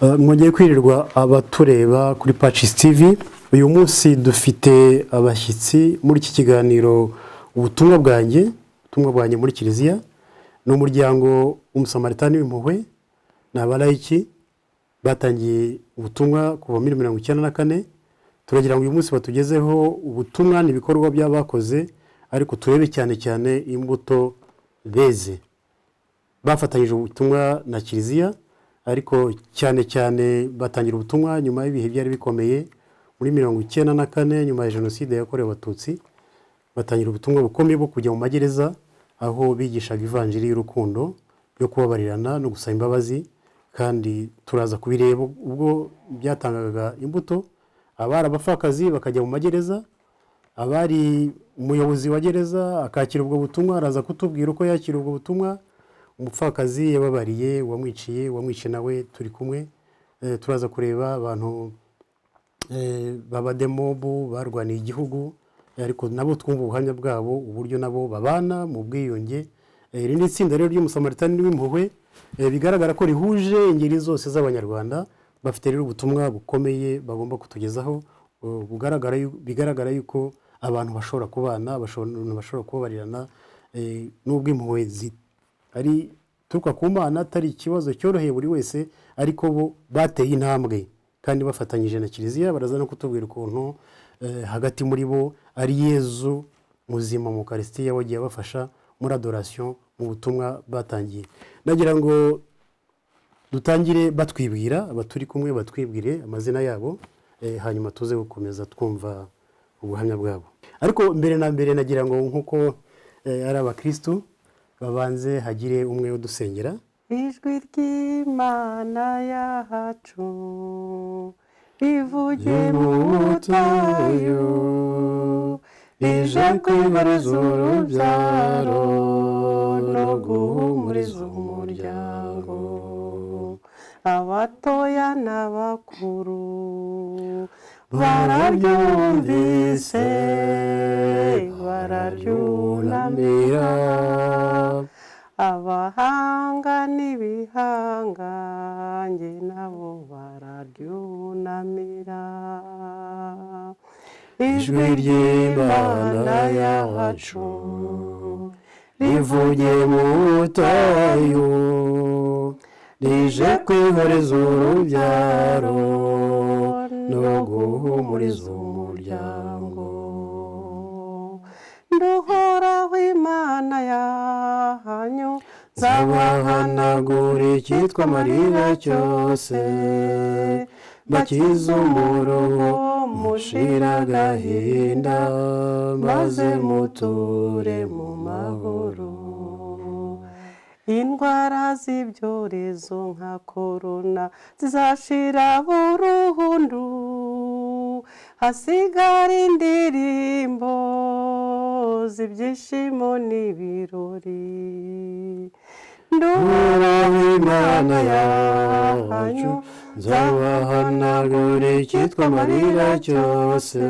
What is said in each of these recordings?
Mwongeye kwirirwa abatureba kuri Patches TV. Uyu munsi dufite abashyitsi muri iki kiganiro ubutumwa bwanjye muri Kiliziya. Ni umuryango w'Umusamaritanani w'impuhwe n'abalayiki batangiye ubutumwa kuva muri 1994. Turagira ngo uyu munsi batugezeho ubutumwa n'ibikorwa by'abakoze, ariko turebe cyane imbuto beze. Bafatanyije ubutumwa na Kiliziya, ariko cyane batangira ubutumwa nyuma y'ibihe byari bikomeye muri 1994 nyuma ya Jenoside yakorewe Abatutsi. Batangira ubutumwa bukomeye bwo kujya mu magereza, aho bigishaga ivanjiri y'urukundo yo kubabarirana no gusaba imbabazi, kandi turaza kubireba ubwo byatangaga imbuto. Abari abapfakazi bakajya mu magereza, abari umuyobozi wa gereza akakira ubwo butumwa, araza kutubwira uko yakira ubwo butumwa. Umupfakazi yababariye uwamwiciye nawe turi kumwe. Turaza kureba abantu b'abademobu barwaniye igihugu, ariko nabo twumva ubuhamya bwabo, uburyo nabo babana mu bwiyunge. Iri ni itsinda rero ry'Umusamaritanani w'impuhwe, bigaragara ko rihuje ingeri zose z'Abanyarwanda. Bafite rero ubutumwa bukomeye bagomba kutugezaho, bigaragara yuko abantu bashobora kubana, bashobora kubabarirana, n'ubwo impuhwe ari turuka ku Mana, atari ikibazo cyoroheye buri wese, ariko bo bateye intambwe kandi bafatanyije na Kiliziya. Baraza no kutubwira ukuntu hagati muri bo ari Yezu muzima mu Eucharistia wagiye abafasha muri adoration mu butumwa batangiye. Nagira ngo dutangire batwibwira, abaturi kumwe batwibwire amazina yabo, hanyuma tuze gukomeza twumva ubuhamya bwabo. Ariko mbere na mbere nagira ngo nkuko ari abakristo babanze hagire umwe udusengera. Ijwi ry'Imana yacu rivuge mu butayu, rije kwibariza urubyaro no guhumuriza umuryango, abatoya n'abakuru bararyumvise bararyunamira, abahanga n'ibihangange nabo bararyunamira. Ijwi ry'Imana yacu rivuge mu butayu, rije kwihoreza urubyaro no guhumuriza umuryango. Nduhoraho Imana yanyu, nzabahanagura icyitwa amarira cyose, bakize umuruho mushira agahinda, maze muture mu mahoro. Indwara z'ibyorezo nka korona zizashira burundu, hasigara indirimbo z'ibyishimo n'ibirori. Nduhoraho Imana yanyu, nzabahanagura icyitwa amarira cyose,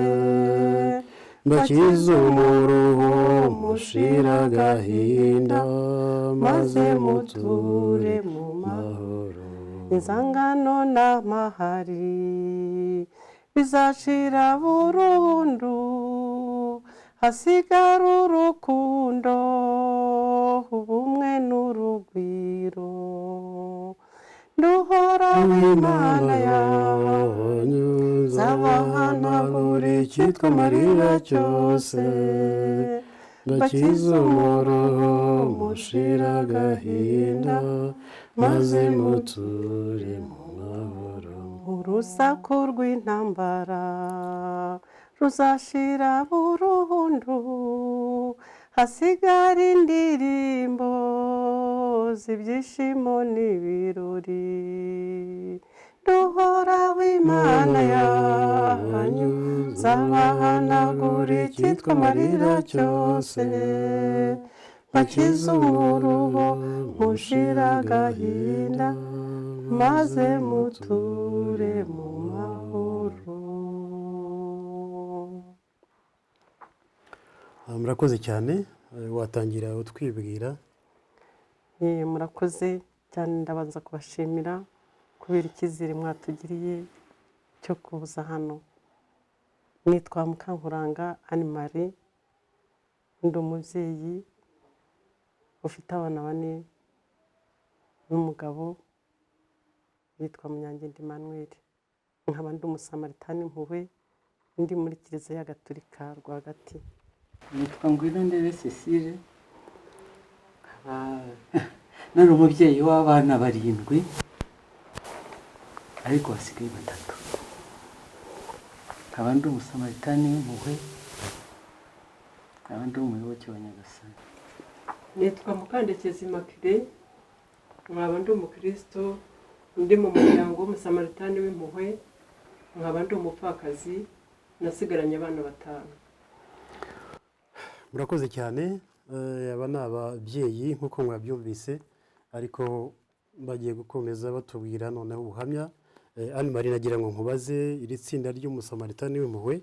bakize umuruho mushira agahinda, maze muture mu mahoro. Inzangano n'amahari bizashira burundu, hasigara urukundo, ubumwe n'urugwiro. Nduhoraho Imana yanyu, nzabahanagura icyitwa amarira cyose, bakize umuruho mushira agahinda, maze muture mu mahoro. Urusaku rw'intambara ruzashira burundu, hasigara indirimbo z'ibyishimo n'ibirori. Nduhoraho Imana yanyu, nzabahanagura icyitwa amarira cyose, bakize umuruho mushira agahinda, maze muture mu mahoro. Murakoze cyane. Watangira utwibwira. Murakoze cyane, ndabanza kubashimira kubera icyizere mwatugiriye cyo kuza hano. Nitwa Mukankuranga Anne Marie, ndi umubyeyi ufite abana 4 n'umugabo yitwa Munyangende Emmanuel. Nkaba ndi umusamaritani impuhwe, ndi muri Kiliziya Gatolika rwagati. Nitwa Ngwirondebe Cecile, nari umubyeyi w'abana 7 ariko hasigaye 3. Nkaba ndi umusamaritani w'impuhwe, nkaba ndi umuyoboke wa Nyagasani. Nitwa Mukandekezi Immaculée, nkaba ndi umukristo, ndi mu muryango w'umusamaritani w'impuhwe, nkaba ndi umupfakazi, nasigaranye abana 5. murakoze cyane. Aba ni ababyeyi nk'uko mwabyumvise, ariko bagiye gukomeza batubwira noneho ubuhamya. Anne Marie, nagira ngo nkubaze, iri tsinda ry'umusamaritani w'impuhwe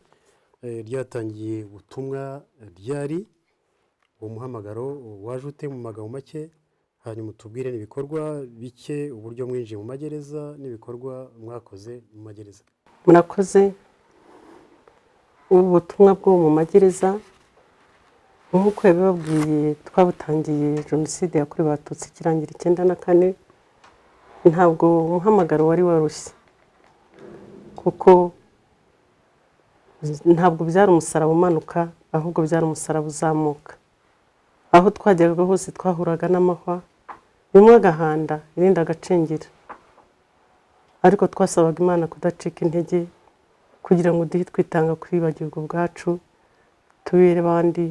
ryatangiye ubutumwa ryari, uwo muhamagaro waje ute mu magambo make, hanyuma tubwire n'ibikorwa bike, uburyo mwinjiye mu magereza n'ibikorwa mwakoze mu magereza. Murakoze. Ubu butumwa bwo mu magereza nk'uko yabibabwiye, twabutangiye Jenoside yakorewe Abatutsi ikirangira 1994. Ntabwo umuhamagaro wari warushye, kuko ntabwo byari umusaraba umanuka, ahubwo byari umusaraba uzamuka. Aho twajyaga hose twahuraga n'amahwa, bimwe agahanda irindi agacengera, ariko twasabaga Imana kudacika intege, kugira ngo duhe twitanga kwibagirwa ubwacu, tubere abandi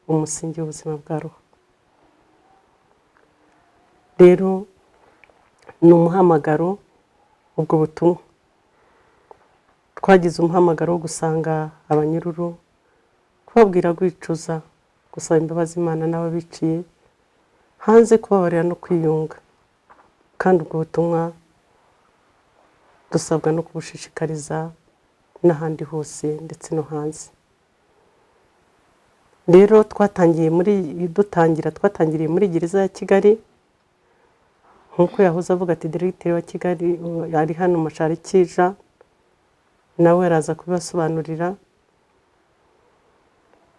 umusingi w'ubuzima bwa roho. Rero ni umuhamagaro, ubwo butumwa twagize umuhamagaro wo gusanga abanyururu, kubabwira kwicuza, gusaba imbabazi Imana n'ababiciye, hanze kubabarira no kwiyunga. Kandi ubwo butumwa dusabwa no kubushishikariza n'ahandi hose ndetse no hanze. Rero twatangiriye muri gereza ya Kigali, nk'uko yahoze avuga ati Diregiteri wa Kigali ari hano Mashari Kija, nawe araza kubibasobanurira.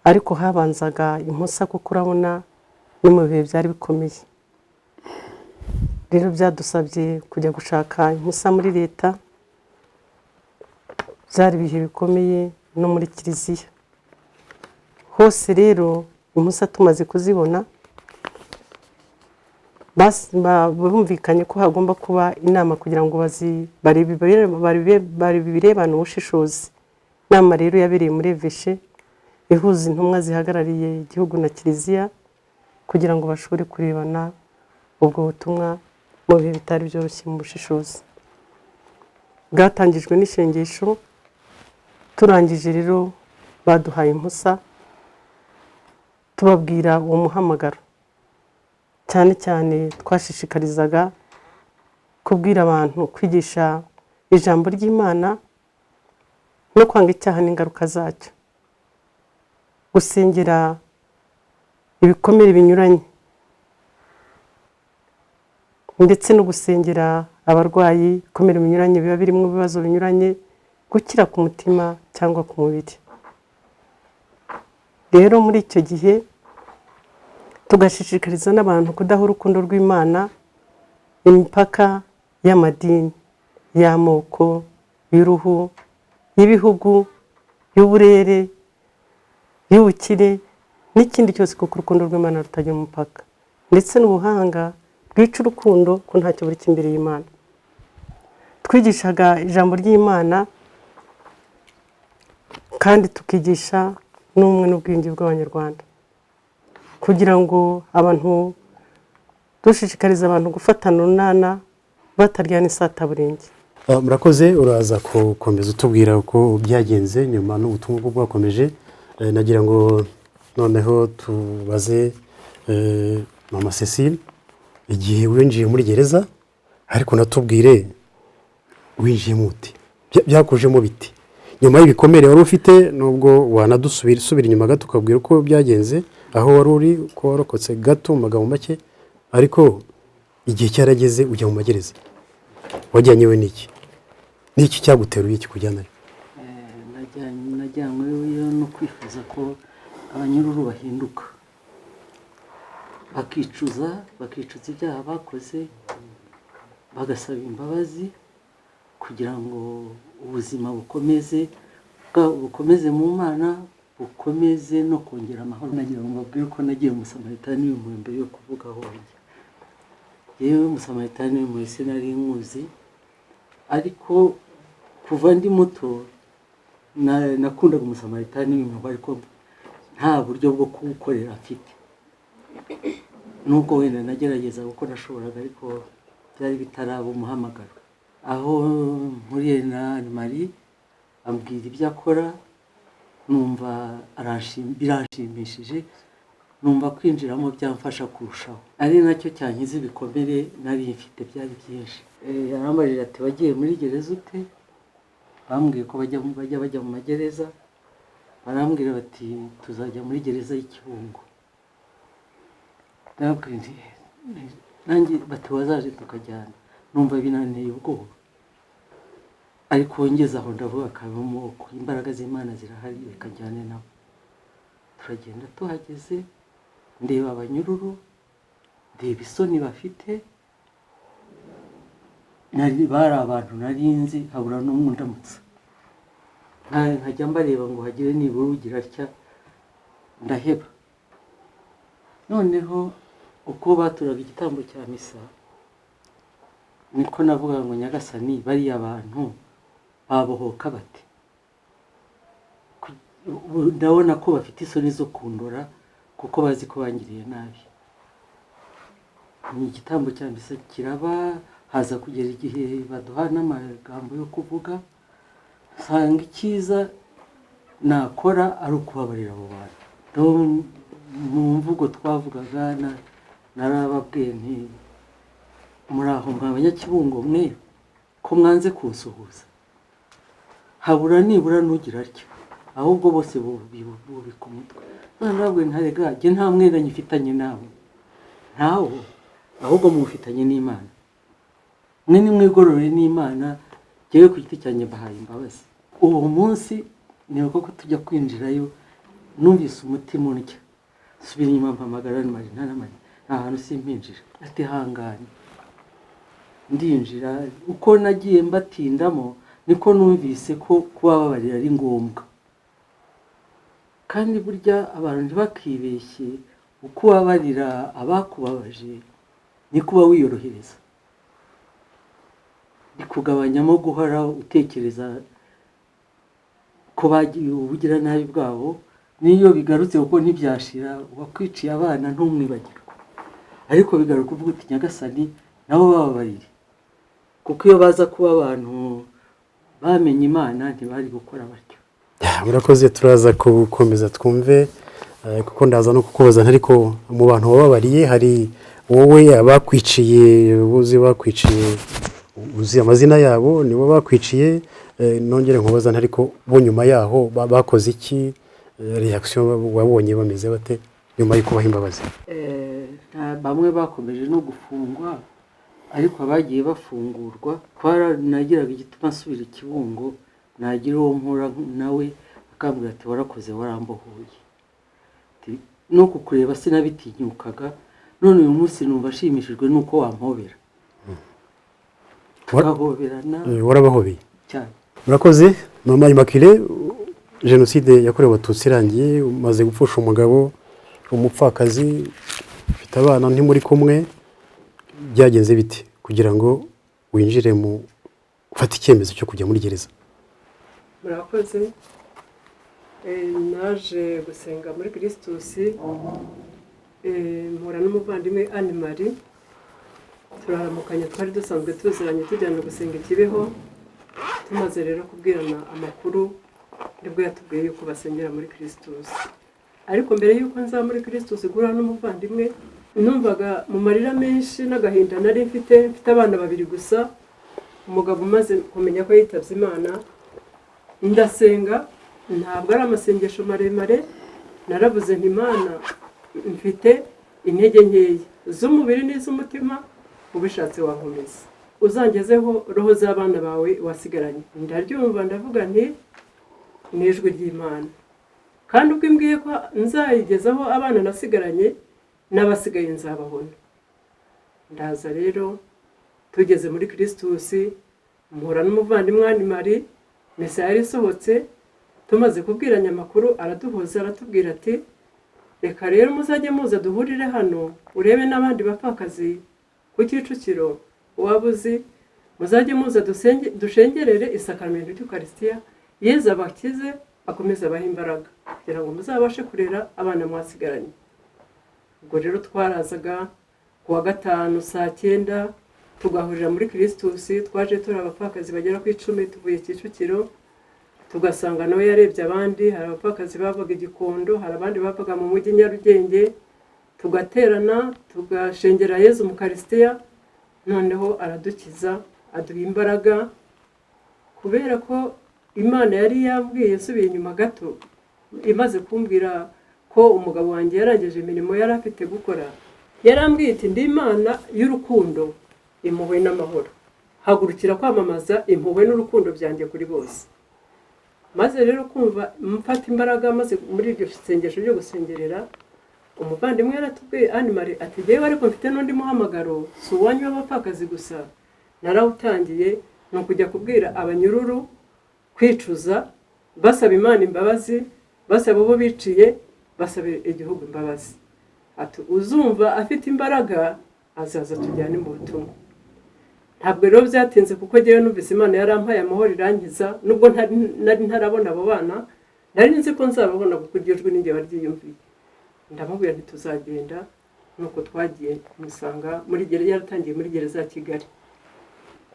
Ariko habanzaga impusa, kuko urabona ni mu bihe byari bikomeye. Rero byadusabye kujya gushaka impusa muri leta, byari ibihe bikomeye no muri Kiliziya hose. Rero impusa tumaze kuzibona, bumvikanye ko hagomba kuba inama kugira ngo birebane ubushishozi. Inama rero yabereye muri Eveshe, ihuza intumwa zihagarariye igihugu na Kiliziya, kugira ngo bashobore kurebana ubwo butumwa mu bihe bitari byoroshye mu bushishozi. Bwatangijwe n'ishengesho, turangije rero baduhaye impusa, tubabwira uwo muhamagaro. Cyane cyane twashishikarizaga kubwira abantu kwigisha ijambo ry'Imana no kwanga icyaha n'ingaruka zacyo, gusengera ibikomere binyuranye, ndetse no gusengera abarwayi ibikomere binyuranye biba birimo ibibazo binyuranye, gukira ku mutima cyangwa ku mubiri. Rero muri icyo gihe tugashishikariza n'abantu kudaha urukundo rw'Imana imipaka y'amadini, y'amoko, y'uruhu, y'ibihugu, y'uburere, y'ubukire n'ikindi cyose, kuko urukundo rw'Imana rutagira umupaka, ndetse n'ubuhanga bwica urukundo ko ntacyo buri imbere y'Imana. Twigishaga ijambo ry'Imana, kandi tukigisha n'ubumwe n'ubwiyunge bw'Abanyarwanda, kugira ngo abantu dushishikariza abantu gufatana urunana, bataryana isataburenge. Murakoze. Uraza gukomeza utubwira uko byagenze nyuma n'ubutumwa bwo bwakomeje. Nagira ngo noneho tubaze Mama Cecile, igihe winjiye muri gereza, ariko natubwire winjiye muti, byakujemo biti, nyuma y'ibikomere wari ufite, nubwo wanadusubira inyuma gato ukabwira uko byagenze, aho wari uri, uko warokotse gato mu magambo make, ariko igihe cyarageze ujya mu magereza. wajyanyewe n'iki n'iki cyaguteruye kikujyanayo? najyanyweyo no kwifuza ko abanyururu bahinduka bakicuza ibyaha bakoze bagasaba imbabazi kugira ngo ubuzima bukomeze mu Mana, bukomeze no kongera amahoro. Nagira ngo mbabwire ko nagiye Umusamaritani w'impuhwe mbere yo kuvuga aho njya. Yewe Umusamaritani w'impuhwe sinari nkuzi, ariko kuva ndi muto nakundaga Umusamaritani w'impuhwe, ariko nta buryo bwo kuwukorera mfite. Nubwo wenda nagerageza uko nashoboraga, ariko byari bitaraba umuhamagaro. Aho mpuriye na Anne-Marie ambwira ibyo akora, numva biranshimishije, numva kwinjiramo byamfasha kurushaho. Ari nacyo cyankiza ibikomere nari mfite byari byinshi. Yarambajije ati wagiye muri gereza ute? Bambwiye ko bajya mu magereza, barambwira bati tuzajya muri gereza y'Ikibungo. Nanjye bati wazaje tukajyana. Numva binanteye ubwoba, ariko ngeze aho ndavuga kabamo ko imbaraga z'Imana zirahari, reka njyane nabo. Turagenda, tuhageze ndeba abanyururu, ndeba isoni bafite, bari abantu nari nzi, habura n'umwe ndamutsa. Nkajya mbareba ngo hagire nibura ugira atya, ndaheba. Noneho uko baturaga igitambo cya misa, niko navuga ngo Nyagasani, bariya abantu babohoka bate? Ndabona ko bafite isoni zo kundora, kuko bazi ko bangiriye nabi. Ni igitambo cya misa kiraba, haza kugera igihe baduha n'amagambo yo kuvuga, nsanga icyiza nakora ari ukubabarira abo bantu. Mu mvugo twavugaga narababwiye nti muri aho mwa Abanyakibungo mwe ko mwanze kunsuhuza, habura nibura nugira atya, ahubwo bose bubika umutwe. Ntabwo ntarega, njye nta mwenda nyifitanye nawe, ntawo, ahubwo mufitanye n'Imana. Mwe nimwigororere n'Imana, njyewe ku giti cyanjye mbahaye imbabazi. Uwo munsi nibuka ko tujya kwinjirayo, numvise umutima undya, subira inyuma mpamagara Anne-Marie, nta hantu simpinjira. Ati hangane. Ndinjira, uko nagiye mbatindamo niko numvise ko kubabarira ari ngombwa. Kandi burya abantu ntibakibeshye, uko ubabarira abakubabaje ni kuba wiyorohereza, bikugabanyamo guhora utekereza ko bagiye ubugira nabi bwabo. Niyo bigarutse kuko ntibyashira, wakwiciye abana ntumwibagirwa, ariko bigaruka uvuga uti Nyagasani nabo bababarire, kuko iyo baza kuba abantu bamenye Imana ntibari gukora batyo. Murakoze, turaza gukomeza twumve, kuko ndaza no kukubaza, ariko mu bantu bababariye hari wowe abakwiciye, bakwiciye uzi amazina yabo, nibo bakwiciye. Nongere nkubaza, ariko bo nyuma yaho bakoze iki? Reaction wabonye bameze bate nyuma yo kubaha imbabazi? Bamwe bakomeje no gufungwa, ariko abagiye bafungurwa nagiraga igituma nsubira Ikibungo, nagira uwo mpura nawe akambwira ati warakoze, warambohoye. No kukureba sinabitinyukaga, none uyu munsi numva ashimishijwe nuko wampobera. Tukahoberana. Warabahobeye cyane. Murakoze. Mama Immaculée, Jenoside yakorewe Abatutsi irangiye, umaze gupfusha umugabo, umupfakazi, ufite abana ntimuri kumwe, byagenze bite kugira ngo winjire mu ufate icyemezo cyo kujya muri gereza? Murakoze. Naje gusenga muri Kristus, mpura n'umuvandimwe Anne-Marie, turaramukanya, twari dusanzwe tuziranye tujyana gusenga Kibeho. Tumaze rero kubwirana amakuru, nibwo yatubwiye yuko basengera muri Kristus. Ariko mbere yuko nza muri Kristus gura n'umuvandimwe, numvaga mu marira menshi n'agahinda nari mfite abana babiri gusa. Umugabo umaze kumenya ko yitavye Imana, ndasenga, ntabwo ari amasengesho maremare, naravuze nti Imana, mfite intege nkeya z'umubiri n'iz'umutima, ubishatse wankomeza. uzangezeho roho z'abana bawe wasigaranye. Ndaryumva ndavuga nti ni ijwi ry'Imana, kandi ubwo imbwiye ko nzayigezaho abana nasigaranye n'abasigaye nzababona. Ndaza rero tugeze muri Kristusi, mpura n'umuvandimwe Anne Marie, misa yari isohotse, tumaze kubwiranya amakuru araduhoza aratubwira ati reka rero muzajye muza duhurire hano urebe n'abandi bapfakazi ku Kicukiro waba uzi, muzajye muza dushengerere isakaramentu ry'Ukaristiya, Yezu abakize akomeze abaha imbaraga kugira ngo muzabashe kurera abana mwasigaranye. Ubwo rero twarazaga ku wa gatanu saa 9 tugahurira muri Kristusi, twaje turi abapfakazi bagera ku 10 tuvuye Kicukiro, tugasanga nawe yarebye abandi, hari abapfakazi babaga Igikondo, hari abandi babaga mu mujyi Nyarugenge, tugaterana tugashengera Yezu mu Karistiya, noneho aradukiza aduha imbaraga, kubera ko Imana yari yambwiye subiye inyuma gato, imaze kumbwira ko umugabo wanjye yarangije imirimo yari afite gukora, yarambwiye iti ndi Imana y'urukundo, impuhwe n'amahoro, hagurukira kwamamaza impuhwe n'urukundo byanjye kuri bose. Maze rero kumva mfata imbaraga, maze muri iryo sengesho ryo gusengerera, umuvandimwe yaratubwiye Anne Marie ati yewe ariko mfite n'undi muhamagaro, si uwanyu w'abapfakazi gusa, narawutangiye no kujya kubwira abanyururu kwicuza, basaba Imana imbabazi, basaba abo biciye, basaba igihugu imbabazi. Ati uzumva afite imbaraga azaza tujyane mu butumwa. Ntabwo rero byatinze kuko ngewe numvise Imana yarampaye amahoro irangiza, nubwo nari ntarabona abo bana, nari nzi ko nzababona kuko iryo jwi ninjye waryiyumviye. Ndamubwira nti tuzagenda, nuko twagiye kumusanga muri gereza, yaratangiye muri gereza ya Kigali.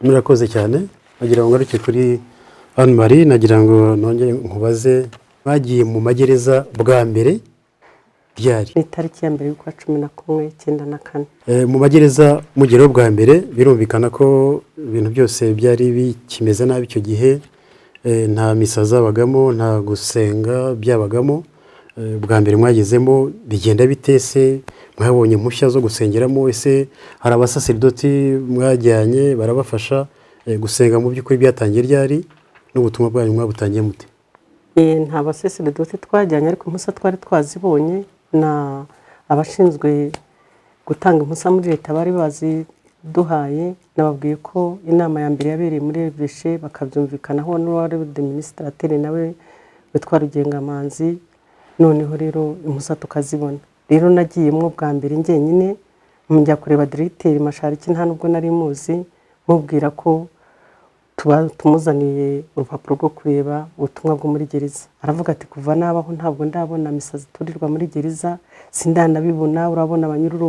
Murakoze cyane. Nagira ngo ngaruke kuri Anne Marie, nagira ngo nongere nkubaze, bagiye mu magereza bwa mbere ryari? Ni tariki ya mbere y'ukwa 11/94. Mu magereza mugero bwa mbere birumvikana ko ibintu byose byari bikimeze nabi icyo gihe, nta misa zabagamo, nta gusenga byabagamo. Bwa mbere mwagezemo bigenda bitese, mwabonye impushya zo gusengeramo, ese hari abasaserdoti mwajyanye barabafasha gusenga? Mu by'ukuri byatangiye ryari n'ubutumwa bwanyu mwabutangiye mute? Nta basaserdoti twajyanye, ariko impusa twari twazibonye, na abashinzwe gutanga impusa muri leta bari baziduhaye. Nababwiye ko inama ya mbere yabereye muri Eveshe, bakabyumvikanaho n'uwari administrateur nawe witwa Rugengamanzi. Noneho rero impusa tukazibona. Rero nagiyemo bwa mbere njyenyine, njya kureba directeur Mashariki, nta nubwo nari muzi, mubwira ko tumuzaniye urupapuro rwo kureba ubutumwa bwo muri gereza. Aravuga ati kuva nabaho ntabwo ndabona misa ziturirwa muri gereza, sindanabibona, urabona abanyururu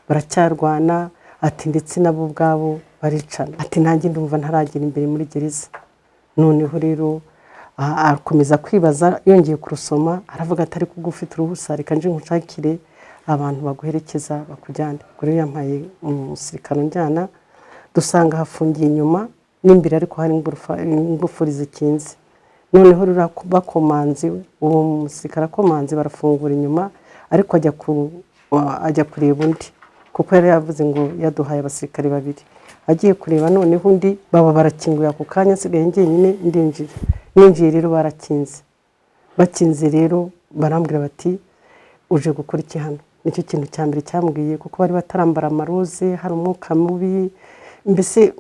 baracyarwana, ati ndetse nabo ubwabo baricana, ati nanjye ndumva ntaragira imbere muri gereza. Noneho rero akomeza kwibaza, yongeye kurusoma, aravuga ati ariko ugufite uruhusa reka nje nkushakire abantu baguherekeza bakujyane. Kuri yampaye umusirikano njyana, dusanga hafungiye inyuma n'imbere, ariko hari ingufuri zikinze. Noneho rero bakomanze, uwo musirikare akomanze barafungura inyuma, ariko ajya kureba undi, kuko yari yavuze ngo yaduhaye abasirikare babiri. Agiye kureba noneho undi baba barakinguye ako kanya, asigaye njyenyine ninjiye rero barakinze. Bakinze rero barambwira bati uje gukora iki hano? Nicyo kintu cya mbere cyambwiye, kuko bari batarambara amaroze, hari umwuka mubi, mbese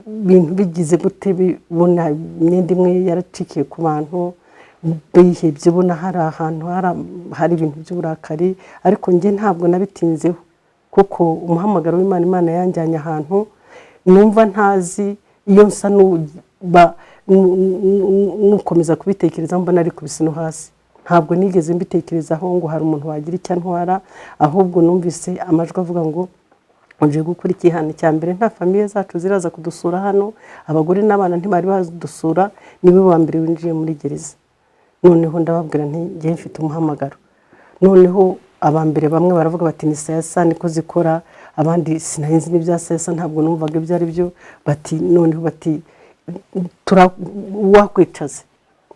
ibintu bigize gute, bibona imyenda imwe yaracikiye ku bantu, bihebye, ubona hari ahantu hari ibintu by'uburakari. Ariko njye ntabwo nabitinzeho, kuko umuhamagaro w'Imana, Imana yanjyanye ahantu numva ntazi, iyo nsa nukomeza kubitekereza mbona ari kubisi no hasi. Ntabwo nigeze mbitekerezaho ngo hari umuntu wagira icyo antwara, ahubwo numvise amajwi avuga ngo uje gukora iki hano. Cya mbere nta famiye zacu ziraza kudusura hano, abagore n'abana ntibari bazidusura, nibo ba mbere winjiye muri gereza. Noneho ndababwira nti ngiye mfite umuhamagaro. Noneho abambere bamwe baravuga bati ni sasa niko zikora, abandi sinahinzi n'ibya sasa, ntabwo numvaga ibyo ari byo. Bati noneho bati wakwicaze.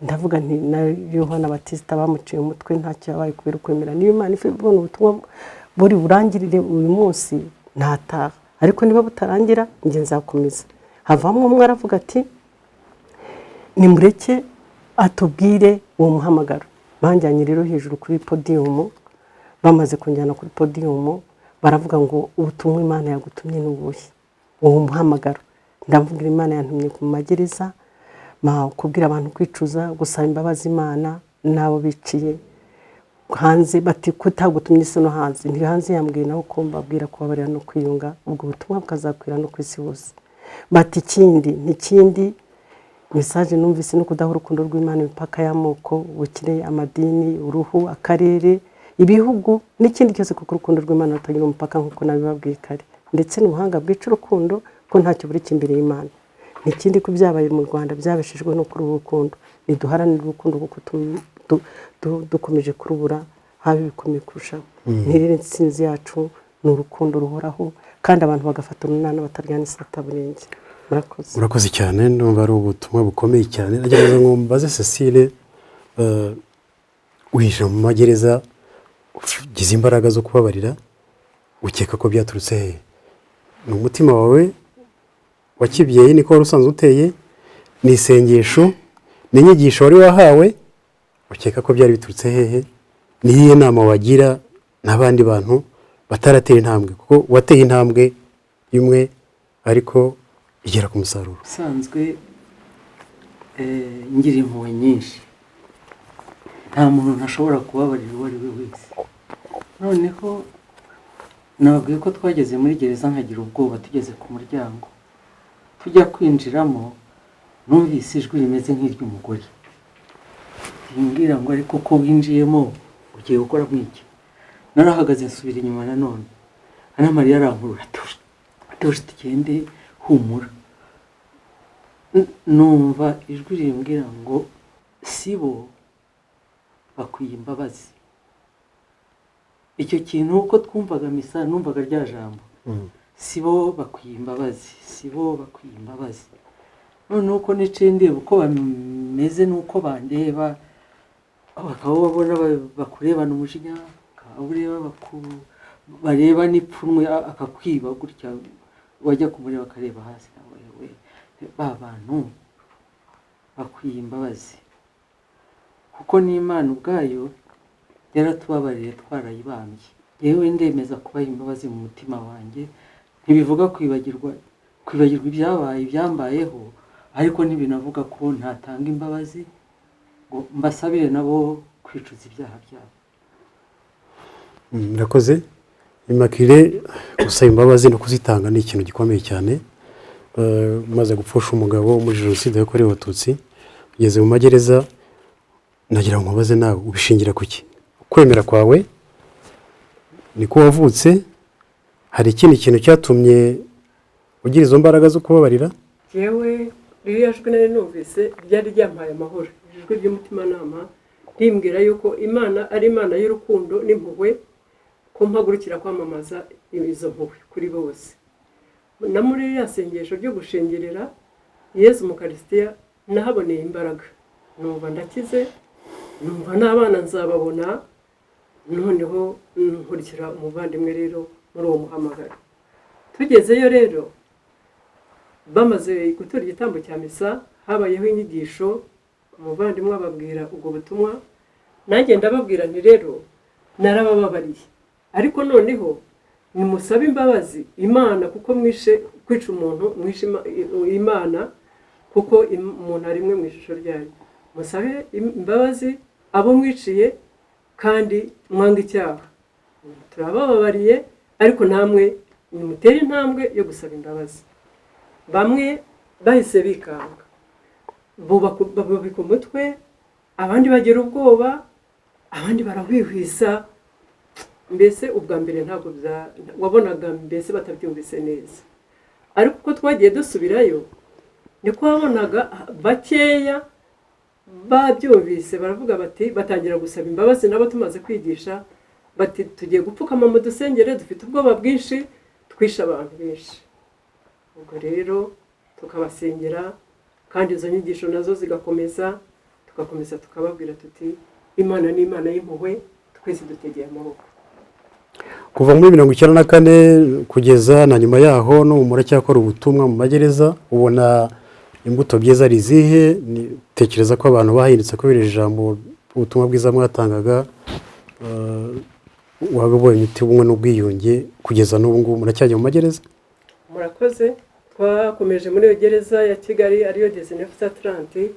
Ndavuga nti na Yohana Batista bamuciye umutwe ntacyo yabaye kubera kwemera. Niyo Imana ifite ubona ubutumwa buri burangirire uyu munsi ntataha. ariko niba butarangira njye nzakomeza. Havamo umwe aravuga ati nimureke atubwire uwo muhamagaro. Banjyanye rero hejuru kuri podiyumu, bamaze kunjyana kuri podiyumu baravuga ngo ubutumwa Imana yagutumye ni ubuhe, uwo muhamagaro. Ndavugira Imana yantumye ku magereza kubwira abantu kwicuza, gusaba imbabazi Imana n'abo biciye hanze. Bati kutagutumye isi no hanze, ndi hanze yambwiye naho ko mbabwira kubabarira no kwiyunga, ubwo butumwa bukazakwira no ku isi hose. Bati ikindi message numvise no kudaha urukundo rw'Imana imipaka y'amoko, ubukire, amadini, uruhu, akarere, ibihugu n'ikindi cyose, kuko urukundo rw'Imana rutagira umupaka nk'uko nabibabwiye kare, ndetse n'ubuhanga bwica urukundo ko ntacyo buri imbere y'Imana. N'ikindi ko byabaye mu Rwanda byabeshejwe no kuri urukundo. Niduharanira urukundo kuko dukomeje kurubura haba ibikomeye kurushaho. Ntirere intsinzi yacu ni urukundo ruhoraho, kandi abantu bagafata umunana bataryana isataburenge. Murakoze cyane, ndumva ari ubutumwa bukomeye cyane. Nagerageza ngo mbaze Cecile, winjira mu magereza ugize imbaraga zo kubabarira, ukeka ko byaturutse hehe? Ni umutima wawe wa kibyeyi niko wari usanzwe uteye, ni isengesho, ni inyigisho wari wahawe, ukeka ko byari biturutse hehe? Ni iyihe nama wagira n'abandi bantu bataratera intambwe, kuko wateye intambwe imwe ariko igera ku musaruro? Usanzwe ngira impuhwe nyinshi, nta muntu ntashobora kubabarira uwo ari we wese. Noneho nababwiye ko twageze muri gereza nkagira ubwoba. Tugeze ku muryango tujya kwinjiramo, numvise ijwi rimeze nk'iry'umugore rimbwira ngo ariko ko winjiyemo ugiye gukora mwiki. Narahagaze nsubira inyuma nanone, Ana Mariya arankurura, tuje tugende, humura. Numva ijwi rimbwira ngo sibo bakwiye imbabazi. Icyo kintu uko twumvaga misa numvaga rya jambo, sibo bakwiye imbabazi, sibo bakwiye imbabazi. None uko niciye ndeba uko bameze n'uko bandeba, bakaba babona bakurebana umujinya, ureba bareba n'ipfunwe akakwiba gutya, wajya kumureba akareba hasi, nawe ba bantu bakwiye imbabazi, kuko n'Imana ubwayo yaratubabariye twarayibambye. Yewe ndemeza kubaha imbabazi mu mutima wanjye. Ntibivuga kwibagirwa ibyabaye ibyambayeho, ariko ntibinavuga ko ntatanga imbabazi ngo mbasabire nabo kwicuza ibyaha byabo. Murakoze. Immaculée, gusaba imbabazi no kuzitanga ni ikintu gikomeye cyane. Umaze gupfusha umugabo muri Jenoside yakorewe Abatutsi, ugeze mu magereza, nagira ngo mbaze nawe ubishingira kuki? Kwemera kwawe niko wavutse? Hari ikindi kintu cyatumye ugira izo mbaraga zo kubabarira? Yewe ririya jwi nari numvise ryari ryampaye amahoro, ijwi ry'umutimanama rimbwira yuko Imana ari Imana y'urukundo n'impuhwe, ko mpagurukira kwamamaza izo mpuhwe kuri bose. Na muri ririya sengesho ryo gushengerera Yezu mu Karisitiya nahaboneye imbaraga, numva ndakize, numva n'abana nzababona. Noneho nkurikira umuvandimwe rero muri uwo muhamagaro. Tugezeyo rero, bamaze gutura igitambo cya misa, habayeho inyigisho, umuvandimwe ababwira ubwo butumwa, nanjye ndababwira nti rero narabababariye, ariko noneho nimusabe imbabazi Imana, kuko kwica umuntu mwishe Imana, kuko umuntu ari mwe mu ishusho ryayo. Musabe imbabazi abo mwiciye kandi mwanga icyaha. Turabababariye, ariko namwe nimutere intambwe yo gusaba imbabazi. Bamwe bahise bikanga, bubika umutwe, abandi bagira ubwoba, abandi barahwihwisa. Mbese ubwa mbere ntabwo wabonaga mbese batabyumvise neza, ariko uko twagiye dusubirayo niko wabonaga bakeya babyumvise, baravuga bati, batangira gusaba imbabazi. Nabo tumaze kwigisha bati tugiye gupfukama mu dusengere, dufite ubwoba bwinshi, twishe abantu benshi. Ubwo rero tukabasengera, kandi izo nyigisho nazo zigakomeza, tugakomeza tukababwira tuti Imana ni Imana y'impuhwe, twese dutegeye amaboko. kuva muri 1994 kugeza na nyuma yaho no muracyakora ubutumwa mu magereza, ubona imbuto byiza ari izihe? Tekereza ko abantu bahindutse kubera ijambo ubutumwa bwiza mwatangaga, wabonye imiti ubumwe n'ubwiyunge kugeza n'ubu ngubu muracyajya mu magereza? murakoze. Twakomeje muri iyo gereza ya Kigali ariyo 1930,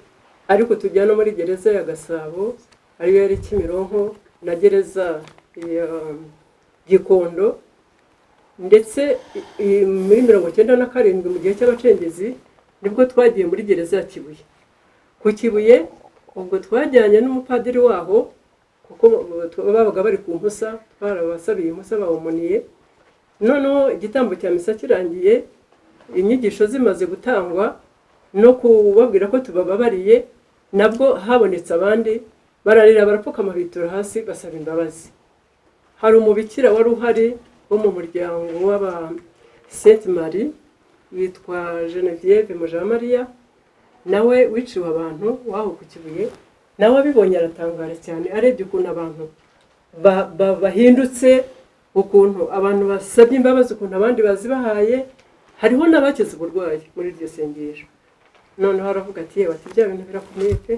ariko tujya no muri gereza ya Gasabo ariyo yari Kimironko na gereza ya Gikondo, ndetse muri 1997 mu gihe cy'abacengezi nibwo twagiye muri gereza ya Kibuye. Ku Kibuye ubwo twajyanye n'umupadiri waho, kuko babaga bari ku mpusa, barabasabiye impusa bawumuniye. Noneho igitambo cya misa kirangiye, inyigisho zimaze gutangwa no kubabwira ko tubababariye, nabwo habonetse abandi bararira barapfukama bitura hasi basaba imbabazi. Hari umubikira wari uhari wo mu muryango w'aba Sainte Marie witwa Geneviève Mujamariya, nawe wiciwe abantu waho ku Kibuye. Nawe abibonye aratangara cyane, arebye ukuntu abantu bahindutse, ukuntu abantu basabye imbabazi, ukuntu abandi bazibahaye. Hariho n'abakize uburwayi muri iryo sengesho. Noneho aravuga ati yewe, ati bya bintu birakomeye pe,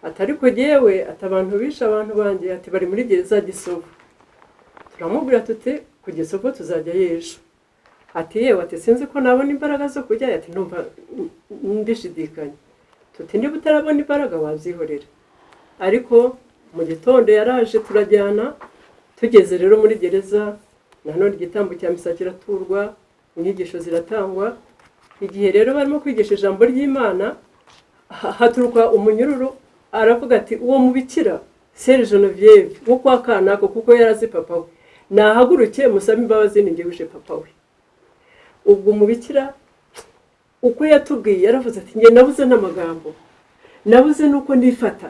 atari ko yewe ati abantu bishe abantu banjye, ati bari muri gereza Gisovu. Turamubwira tuti ku Gisovu tuzajya y'ejo. Ati yewe, ati sinzi ko nabona imbaraga zo kujya. Ati numva ndishidikanya. Tuti niba utarabona imbaraga wabyihorera. Ariko mu gitondo yaraje turajyana. Tugeze rero muri gereza, nanone igitambo cya misa kiraturwa, inyigisho ziratangwa. Igihe rero barimo kwigisha ijambo ry'Imana, haturuka umunyururu aravuga ati uwo mubikira Sere Geneviève wo kwa Kanako, kuko yarazi papa we, nahaguruke musabe imbabazi ninjye wishe papa we. Ubwo umubikira uko yatubwiye yaravuze ati nge nabuze n'amagambo, nabuze nuko nifata,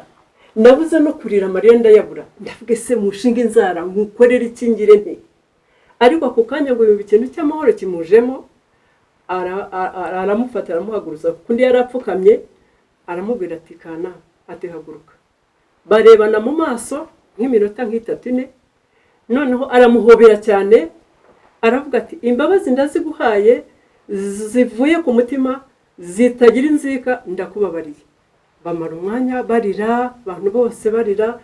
nabuze no kurira Mariya ndayabura. Ndavuga se mushinga inzara mukorera ikingire nti. Ariko ako kanya ngo ibi kintu cy'amahoro kimujemo, aramufata aramuhaguruza, kundi yarapfukamye, aramubwira ati kana, ati haguruka. Barebana mu maso nk'iminota nk'itatu ine. Noneho aramuhobera cyane, aravuga ati imbabazi ndaziguhaye zivuye ku mutima, zitagira inzika, ndakubabariye. Bamara umwanya barira, abantu bose barira.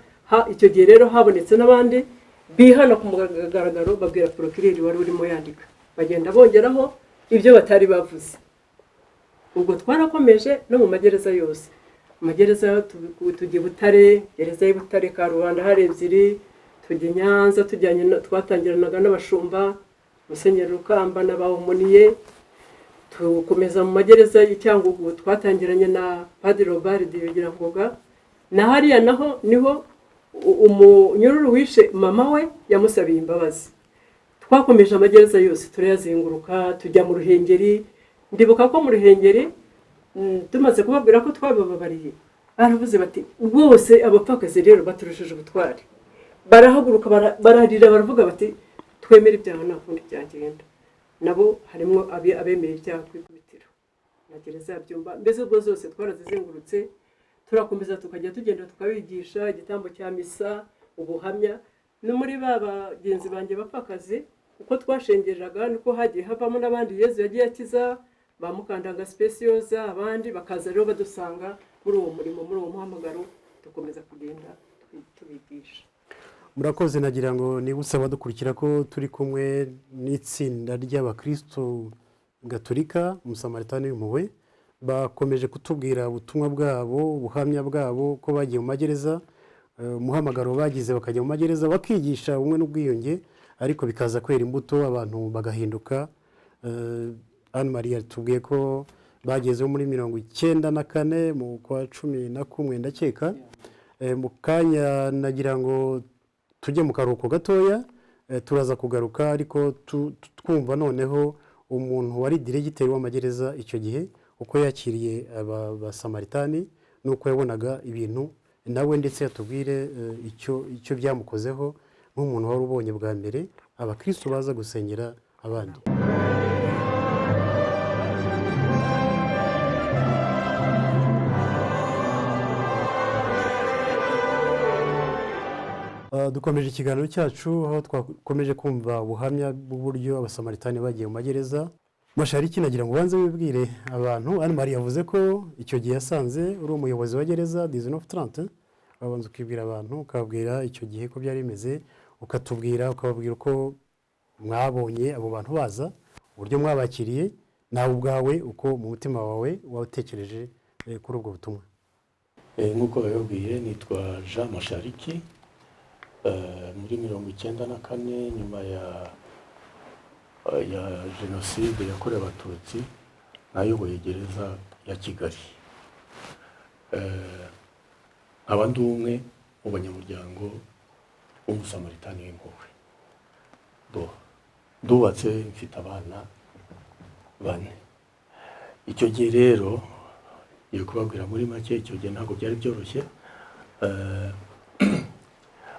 Icyo gihe rero habonetse n'abandi bihana ku mugaragaro, babwira procureur wari urimo yandika, bagenda bongeraho ibyo batari bavuze. Ubwo twarakomeje no mu magereza yose. Amagereza tugiye Butare, gereza y'Butare ka Rubanda hari ebyiri, tujya Nyanza, tujyanye twatangiranaga n'abashumba Musenyeri Rukamba n'abawumuniye. Tukomeza mu magereza y'Icyangugu, twatangiranye na Padiri Robert Diyogirangoga. Na hariya naho niho umunyururu wishe mama we yamusabiye imbabazi. Twakomeje amagereza yose turayazenguruka, tujya mu Ruhengeri. Ndibuka ko mu Ruhengeri tumaze kubabwira ko twabababariye, baravuze bati bose abapfakazi rero baturushije ubutwari. Barahaguruka bararira, baravuga bati twemere ibyaha nta kundi byagenda. Nabo harimo abemeye ibyaha kwikubitiro na gereza ya Byumba. Mbese ubwo zose twarazizengurutse, turakomeza tukajya tugenda tukabigisha igitambo cya misa, ubuhamya. No muri bagenzi banjye bapfakazi, uko twashengereraga niko hagiye havamo n'abandi Yezu yagiye akiza, ba Mukandanga Speciosa, abandi bakaza rero badusanga muri uwo murimo, muri uwo muhamagaro, dukomeza kugenda tubigisha. Murakoze. Nagira ngo nibutse abadukurikira ko turi kumwe n'itsinda ry'abakristo Gatolika Umusamaritanani w'Impuhwe, bakomeje kutubwira ubutumwa bwabo, ubuhamya bwabo ko bagiye mu magereza, umuhamagaro bagize bakajya mu magereza bakigisha ubumwe n'ubwiyunge, ariko bikaza kwera imbuto abantu bagahinduka. Anne Marie tubwiye ko bagezeho muri 1994 mu kwa 11 ndakeka. Mu kanya nagira ngo tujye mu karuhuko gatoya, turaza kugaruka, ariko twumva noneho umuntu wari diregiteri w'amagereza icyo gihe uko yakiriye abasamaritani nuko yabonaga ibintu, nawe ndetse yatubwire icyo byamukozeho nk'umuntu wari ubonye bwa mbere abakristo baza gusengera abandi. dukomeje ikiganiro cyacu aho twakomeje kumva ubuhamya bw'uburyo abasamaritani bagiye mu magereza. Mashariki nagira ngo ubanze wibwire abantu. Anne Marie yavuze ko icyo gihe yasanze uri umuyobozi wa gereza 1930, wabanza ukibwira abantu ukabwira icyo gihe ko byari bimeze, ukababwira uko mwabonye abo bantu baza, uburyo mwabakiriye, nawe ubwawe uko mu mutima wawe watekereje kuri ubwo butumwa. Nk'uko babibwiye nitwa Jean Mashariki, muri 1994 nyuma ya jenoside yakorewe abatutsi nayoboye gereza ya Kigali. Nkaba ndi umwe mu banyamuryango w'Umusamaritani w'Impuhwe. Ndubatse mfite abana 4. Icyo gihe rero yo kubabwira muri make, icyo gihe ntabwo byari byoroshye.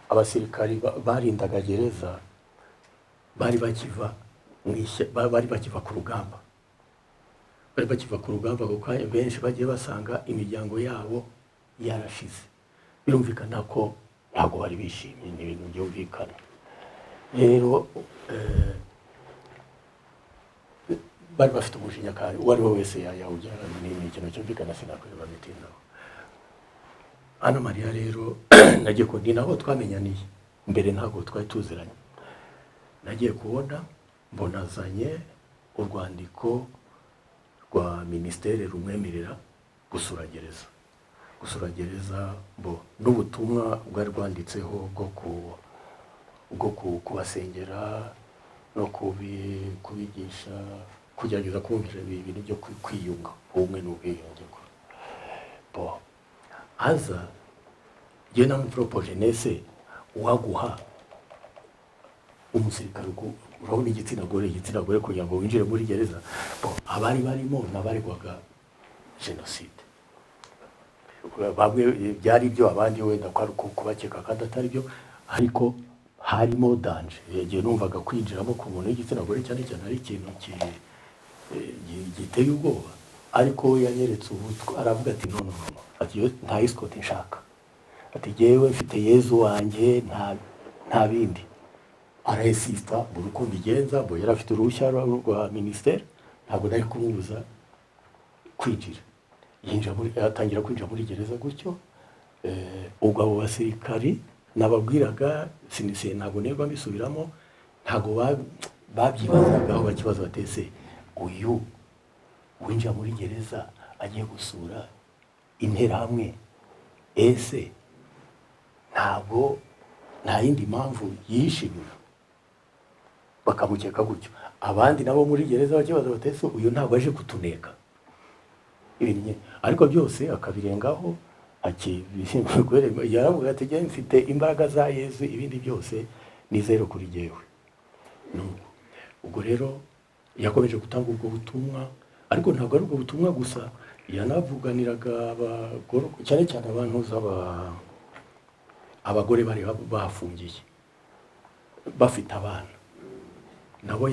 Abasirikari barindaga gereza bari bakiva ku rugamba. Bari bakiva ku rugamba kuko benshi bagiye basanga imiryango yabo yarashize. Birumvikana ko ntabwo bari bishimye, ni ibintu byumvikana. Rero bari bafite umujinya kandi uwo ari we wese yawugira, ni ikintu cyumvikana, sinakwireba bitindaho. Anne Marie rero nagiye ko ni naho twamenyaniye, mbere ntabwo twari tuziranye. Nagiye kubona mbona azanye urwandiko rwa ministere rumwemerera gusura gereza. Gusura gereza n'ubutumwa bwari rwanditseho bwo kubasengera no kubigisha, kugerageza kumvira ibintu byo kwiyunga, ubumwe n'ubwiyunge. Aza je namupropose nese waguha umusirikare urabona igitsina gore kugira ngo winjire muri gereza. Abari barimo nabaregwaga jenoside, bamwe byari byo, abandi wenda ko ari kubakeka kandi atari byo, ariko harimo danje. Igihe numvaga kwinjiramo ku muntu w'igitsina gore cyane cyane ari ikintu giteye ubwoba, ariko we yanyeretse ubutwa, aravuga ati no, ati nta escort nshaka, ati jewe mfite Yezu wanjye, nta bindi. Arayesista buri uko mbigenza, bo yari afite uruhushya rwa ministere, ntabwo nari kumubuza kwinjira. Atangira kwinjira muri gereza gutyo. Ubwo abo basirikari nababwiraga sinise, ntabwo nerwa mbisubiramo, ntabwo babyibazagaho, bakibaza batese uyu winjira muri gereza agiye gusura interahamwe, ese ntabwo nta yindi mpamvu yishimira, bakamukeka gutyo. Abandi nabo muri gereza bakibaza batese uyu ntabwo aje kutuneka, ariko byose akabirengaho. Yaravuga ati jye mfite imbaraga za Yezu, ibindi byose ni zero kuri jyewe. Ubwo rero yakomeje gutanga ubwo butumwa, ariko ntabwo ari ubwo butumwa gusa, yanavuganiraga abagore, cyane cyane abantu abagore bari bafungiye bafite abana, nabo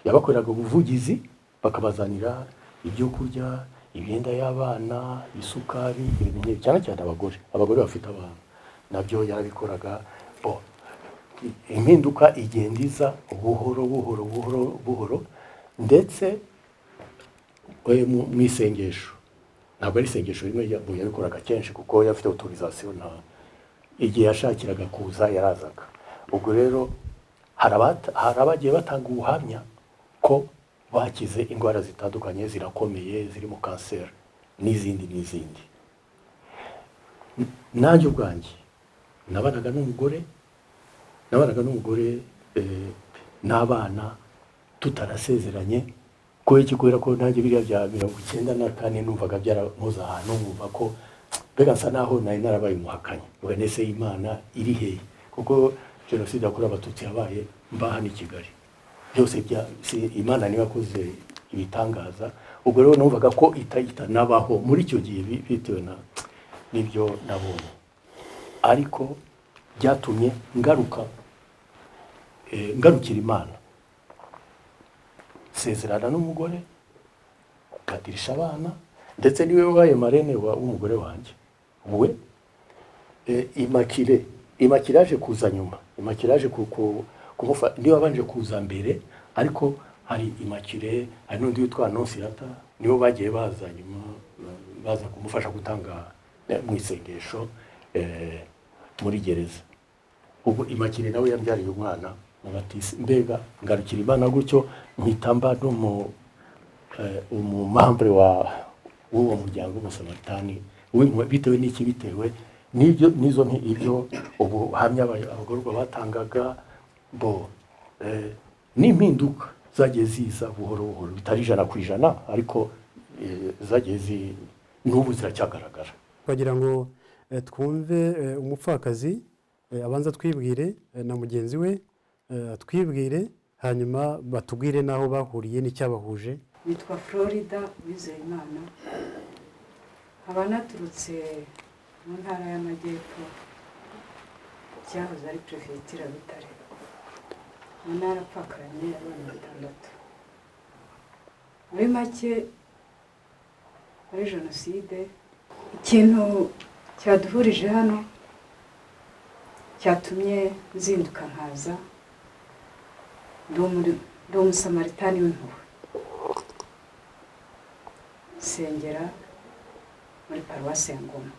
yabakoreraga ubuvugizi, bakabazanira ibyo kurya, imyenda y'abana, isukari, ibintu cyane cyane abagore bafite abana, nabyo yarabikoraga. Impinduka igenda iza buhoro, ndetse mu isengesho, ntabwo ari isengesho rimwe yabikoraga kenshi kuko yafite autorisation, igihe yashakiraga kuza yarazaga. Ubwo rero hari abagiye batanga ubuhamya ko bakize indwara zitandukanye zirakomeye, zirimo kanseri n'izindi. Nanjye ubwanjye nabanaga n'umugore n'abana tutarasezeranye, kubera ko nanjye biriya bya 1994 numvaga byaramuza ahantu, numva ko mbega nsa naho nari narabaye umuhakanyi, ngo nese Imana iri hehe, kuko jenoside yakorewe abatutsi yabaye mbaha ni Kigali, byose Imana niba yakoze ibitangaza. Ubwo rero numvaga ko itanabaho muri icyo gihe bitewe n'ibyo nabonye, ariko byatumye ngarukira Imana, sezerana n'umugore, kadirisha abana, ndetse niwe wabaye marene w'umugore wanjye. We Immaculée imakiraje kuza nyuma, imakiraje kumufa niyo wabanje kuza mbere, ariko hari imakire, hari n'undi witwa Anonsiyata, nibo bagiye baza nyuma, baza kumufasha gutanga mu isengesho muri gereza. Ubwo imakire nawe yabyariye umwana Mubatisi. Mbega ngarukira Imana gutyo mpitamba umumambre w'uwo muryango w'Umusamaritani, bitewe n'iki, bitewe n'izo ibyo ubuhamya abagororwa batangaga, n'impinduka zagiye ziza buhoro buhoro, bitari 100%, ariko zagiye n'ubu ziracyagaragara. Bagira ngo twumve umupfakazi abanza twibwire na mugenzi we, twibwire hanyuma batubwire naho bahuriye n'icyabahuje. Nitwa Florida Uwizeyimana, nkaba naturutse mu ntara y'Amajyepfo, cyahoze ari Perefegitura Butare. Mu ntara apfakaranye abana 6. Muri make, muri Jenoside, ikintu cyaduhurije hano cyatumye nzinduka nkaza, ndi Umusamaritani w'impuhwe, sengera muri Paruwasi ya Ngoma,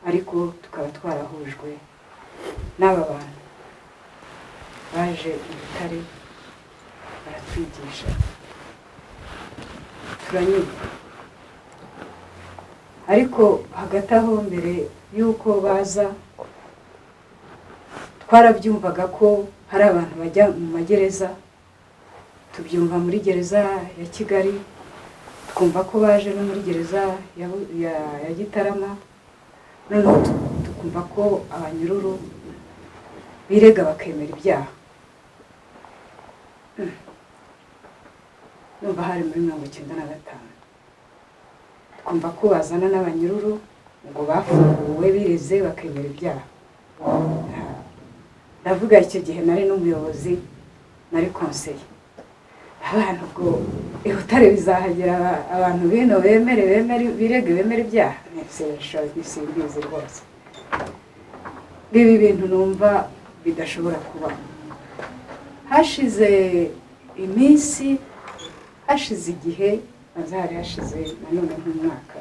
ariko tukaba twarahujwe n'aba bantu baje i Butare baratwigisha, turanyurwa. Ariko hagati aho, mbere y'uko baza, twarabyumvaga ko hari abantu bajya mu magereza, tubyumva muri gereza ya Kigali, twumva ko baje no muri gereza ya Gitarama, noneho tukumva ko abanyururu birega bakemera ibyaha. Numva hari muri 1995, twumva ko bazana n'abanyururu ngo bafunguwe bireze bakemera ibyaha. Ndavuga icyo gihe nari n'umuyobozi, nari konseye abantu, ubwo i Butare bizahagera abantu bino birege bemera ibyaha, simbizi rwose. Ibi bintu numva bidashobora kuba. Hashize iminsi, hashize igihe, azahari hashize nanone nk'umwaka,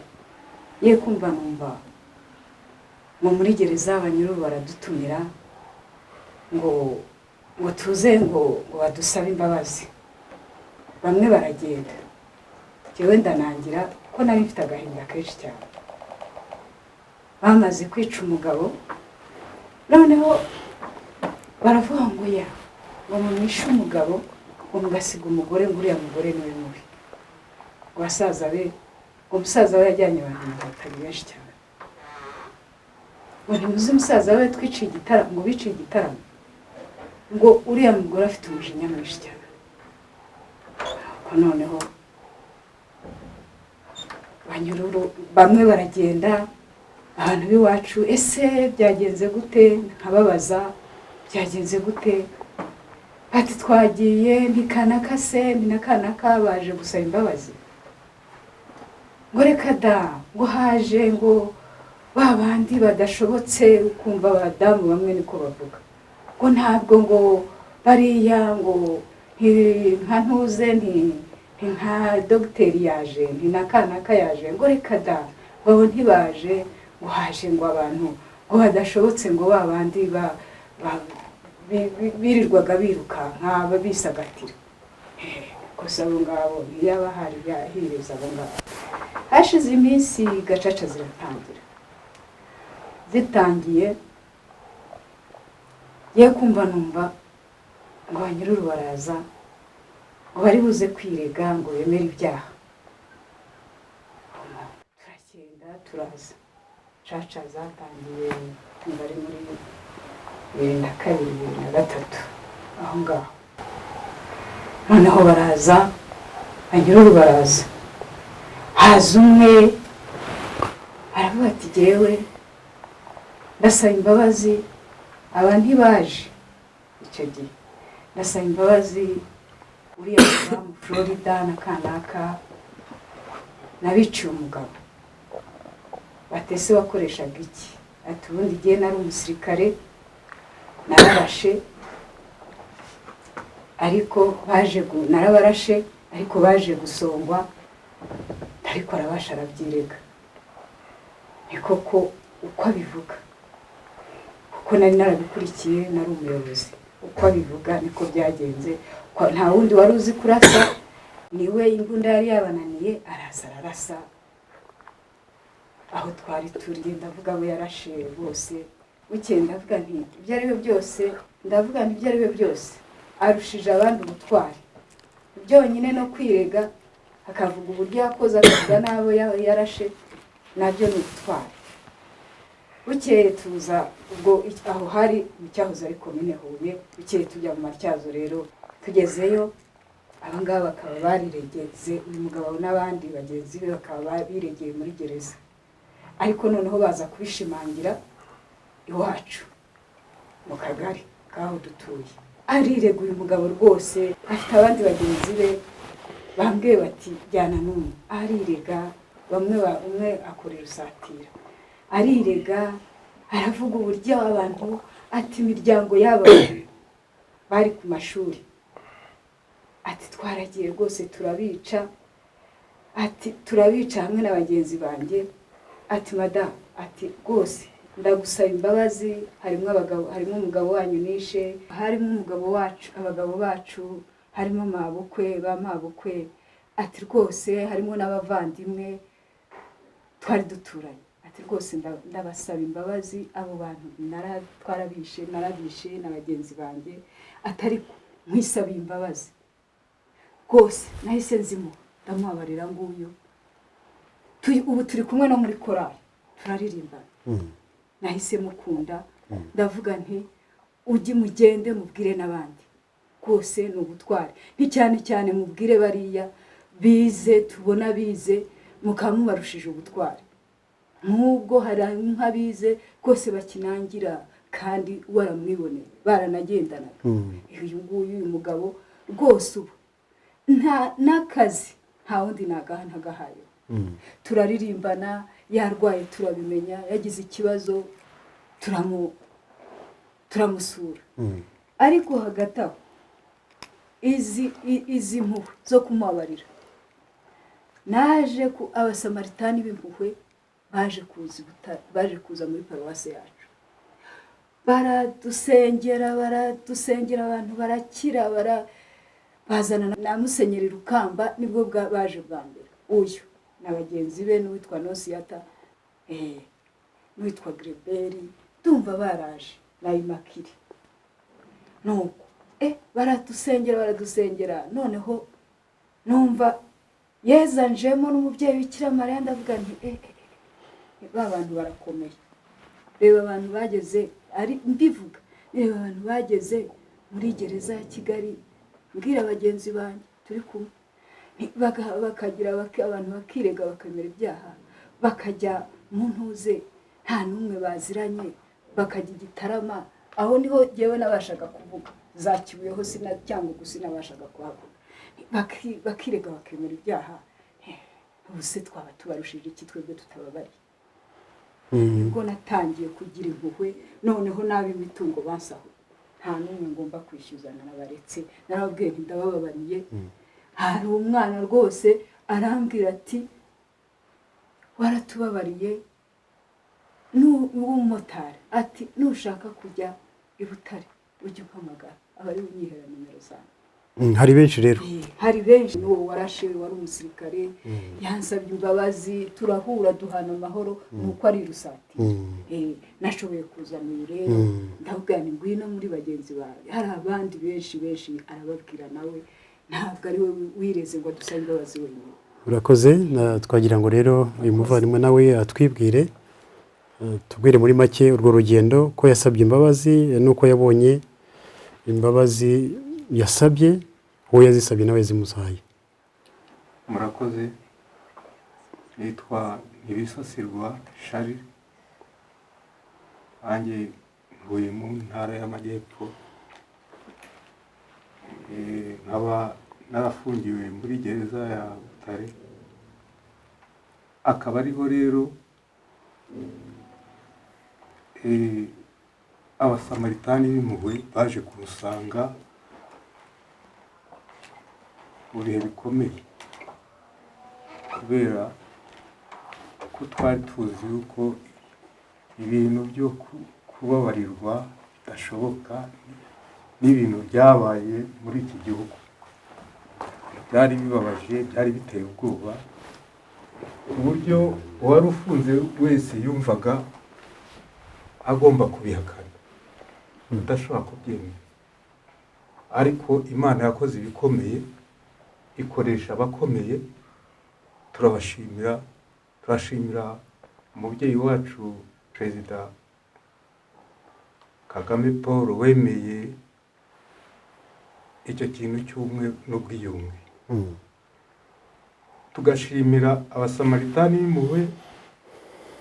ye kumva numva muri gereza abanyururu baradutumira ngo tuze ngo badusabe imbabazi. Bamwe baragenda, jewe ndanangira ko nari mfite agahinda kenshi cyane. Bamaze kwica umugabo, noneho baravuga ngo mumwishe umugabo, ngo mugasiga umugore, ngo uriya mugore niwe mubi. Abasaza be, umusaza we yajyanye abantu batari benshi cyane, ngo ntimuzi umusaza we twiciye igitaramo, ngo biciye igitaramo, ngo uriya mugore afite umujinya mwinshi cyane. Noneho banyururu bamwe baragenda, abantu b'iwacu, ese byagenze gute? Nkababaza byagenze gute? Ati twagiye ntikanaka se ninakanaka baje gusaba imbabazi. Ngo reka da, ngo haje ngo babandi badashobotse, ukumva abadamu bamwe niko bavuga, ngo ntabwo ngo bariya ngo nka ntuze nka dogiteri yaje, ninakanaka yaje, ngo reka da, babo ntibaje, ngo haje ngo abantu ngo badashobotse, ngo babandi birirwaga birukanka babisagatira. Gusa abo ngabo ntiyaba hari yahiriza abo ngabo. Hashize iminsi, gacaca zitangiye, ye kumva numva ngo abanyururu baraza, ngo bari buze kwirega, ngo bemere ibyaha. Turakenda turaza, caca zatangiye bari muri 2002-2003 aho ngaho. Noneho baraza, abanyururu baraza, haza umwe aravuga ati jewe ndasaba imbabazi, aba ntibaje icyo gihe, ndasaba imbabazi uriya mu Florida na kanaka nabiciye umugabo. Batese wakoreshaga iki? ati ubundi igihe nari umusirikare nararashe ariko narabarashe ariko baje gusongwa ariko arabasha arabyirega ni koko uko abivuga kuko nari narabikurikiye nari umuyobozi uko abivuga niko byagenze nta wundi wari uzi kurasa niwe imbunda yari yabananiye ararasa aho twari turi ndavuga abo yarashe bose bukeye ndavuga nti ibyo ari byo byose arushije abandi ubutwari byonyine no kwirega akavuga uburyo yakoze akavuga n'abo yarashe nabyo ni ubutwari bukeye tuza ubwo aho hari mu cyahoze ari komine Huye bukeye tujya mu Matyazo rero tugezeyo abangaba bakaba bariregeze uyu mugabo n'abandi bagenzi be bakaba biregeye muri gereza ariko noneho baza kubishimangira iwacu mu kagari kaho dutuye arirega uyu mugabo rwose afite abandi bagenzi be bambwiye bati jyana n'umwe arirega umwe akorera usatira arirega aravuga uburyo abantu ati imiryango yabo bari ku mashuri ati twaragiye rwose turabica hamwe na bagenzi banjye ati madamu ati rwose ndagusaba imbabazi harimo umugabo wanyu nishe harimo abagabo bacu harimo mabukwe ati rwose harimo n'abavandimwe twari duturanye ati rwose ndabasaba imbabazi abo bantu narabishe na bagenzi banjye atari nkwisabiye imbabazi rwose nahise ndamubabarira nguyu ubu turi kumwe no muri korali turaririmbana nahise mukunda ndavuga nti ujye mugende mubwire n'abandi rwose ni ubutwari cyane cyane mubwire bariya bize tubona bize mukamubarushije ubutwari nk'ubwo hari nk'abize rwose bakinangira kandi waramwiboneye baranagendanaga uyu mugabo rwose ubu nta n'akazi nta wundi ntagahaye turaririmbana yarwaye turabimenya yagize ikibazo turamusura ariko hagati aho izi mpuhwe zo kumubabarira naje ku abasamaritani b'impuhwe baje kuza muri paruwasi yacu baradusengera abantu barakira bazana na musenyeri Rukamba nibwo baje bwa mbere uyu na bagenzi be n'uwitwa Nosiyata n'uwitwa Greberi ndumva baraje na Imakiri nuko baradusengera noneho numva yezanjemo n'umubyeyi Bikira Mariya ndavuga nti ba bantu barakomeye reba abantu bageze mbivuga reba abantu bageze muri gereza ya Kigali mbwira abagenzi banjye turi kumwe bakagira abantu bakirega bakamera ibyaha bakajya mu ntuze nta n'umwe baziranye bakajya Igitarama aho niho yewe nabashaga kuvuga zakibuyeho cyangwa gusa nabashaga kuhavuga bakirega bakemera ibyaha ubuse twaba tubarushije iki twebwe tutababariye ubwo natangiye kugira impuhwe noneho n'ab'imitungo basaho nta n'umwe ngomba kwishyuzana nabaretse narababwiye nti ndabababariye hari umwana rwose arambwira ati waratubabariye n'umumotari ati nushaka kujya i Butare ujye umpamagara aba ari unyihera nimero zanjye hari benshi rero hari benshi n'uwo warashe wari umusirikare yansabye imbabazi turahura duhana amahoro nuko ari rusati nashoboye kuzana uyu rero ndavuga ni ngwino muri bagenzi bawe hari abandi benshi arababwira nawe ntabwo ari we wireze ngo dusabe imbabazi wenyine urakoze twagira ngo rero uyu muvandimwe nawe atwibwire tubwire muri make urwo rugendo ko yasabye imbabazi nuko yabonye imbabazi yasabye uwo yazisabye nawe zimuzaye. Murakoze, nitwa Ntibisasirwa Shari, anjye ntuye mu ntara y'Amajyepfo, nkaba narafungiwe muri gereza ya Butare, akaba ariho rero abasamaritani b'impuhwe baje kumusanga mu bihe bikomeye, kubera ko twari tuzi yuko ibintu byo kubabarirwa bidashoboka n'ibintu byabaye muri iki gihugu. Byari bibabaje, byari biteye ubwoba, ku buryo uwari ufunze wese yumvaga agomba kubihakana, udashobora kubyemera. Ariko Imana yakoze ibikomeye, ikoresha abakomeye. Turashimira umubyeyi wacu Perezida Kagame Paul wemeye icyo kintu cy'ubumwe n'ubwiyunge. Tugashimira abasamaritani b'impuhwe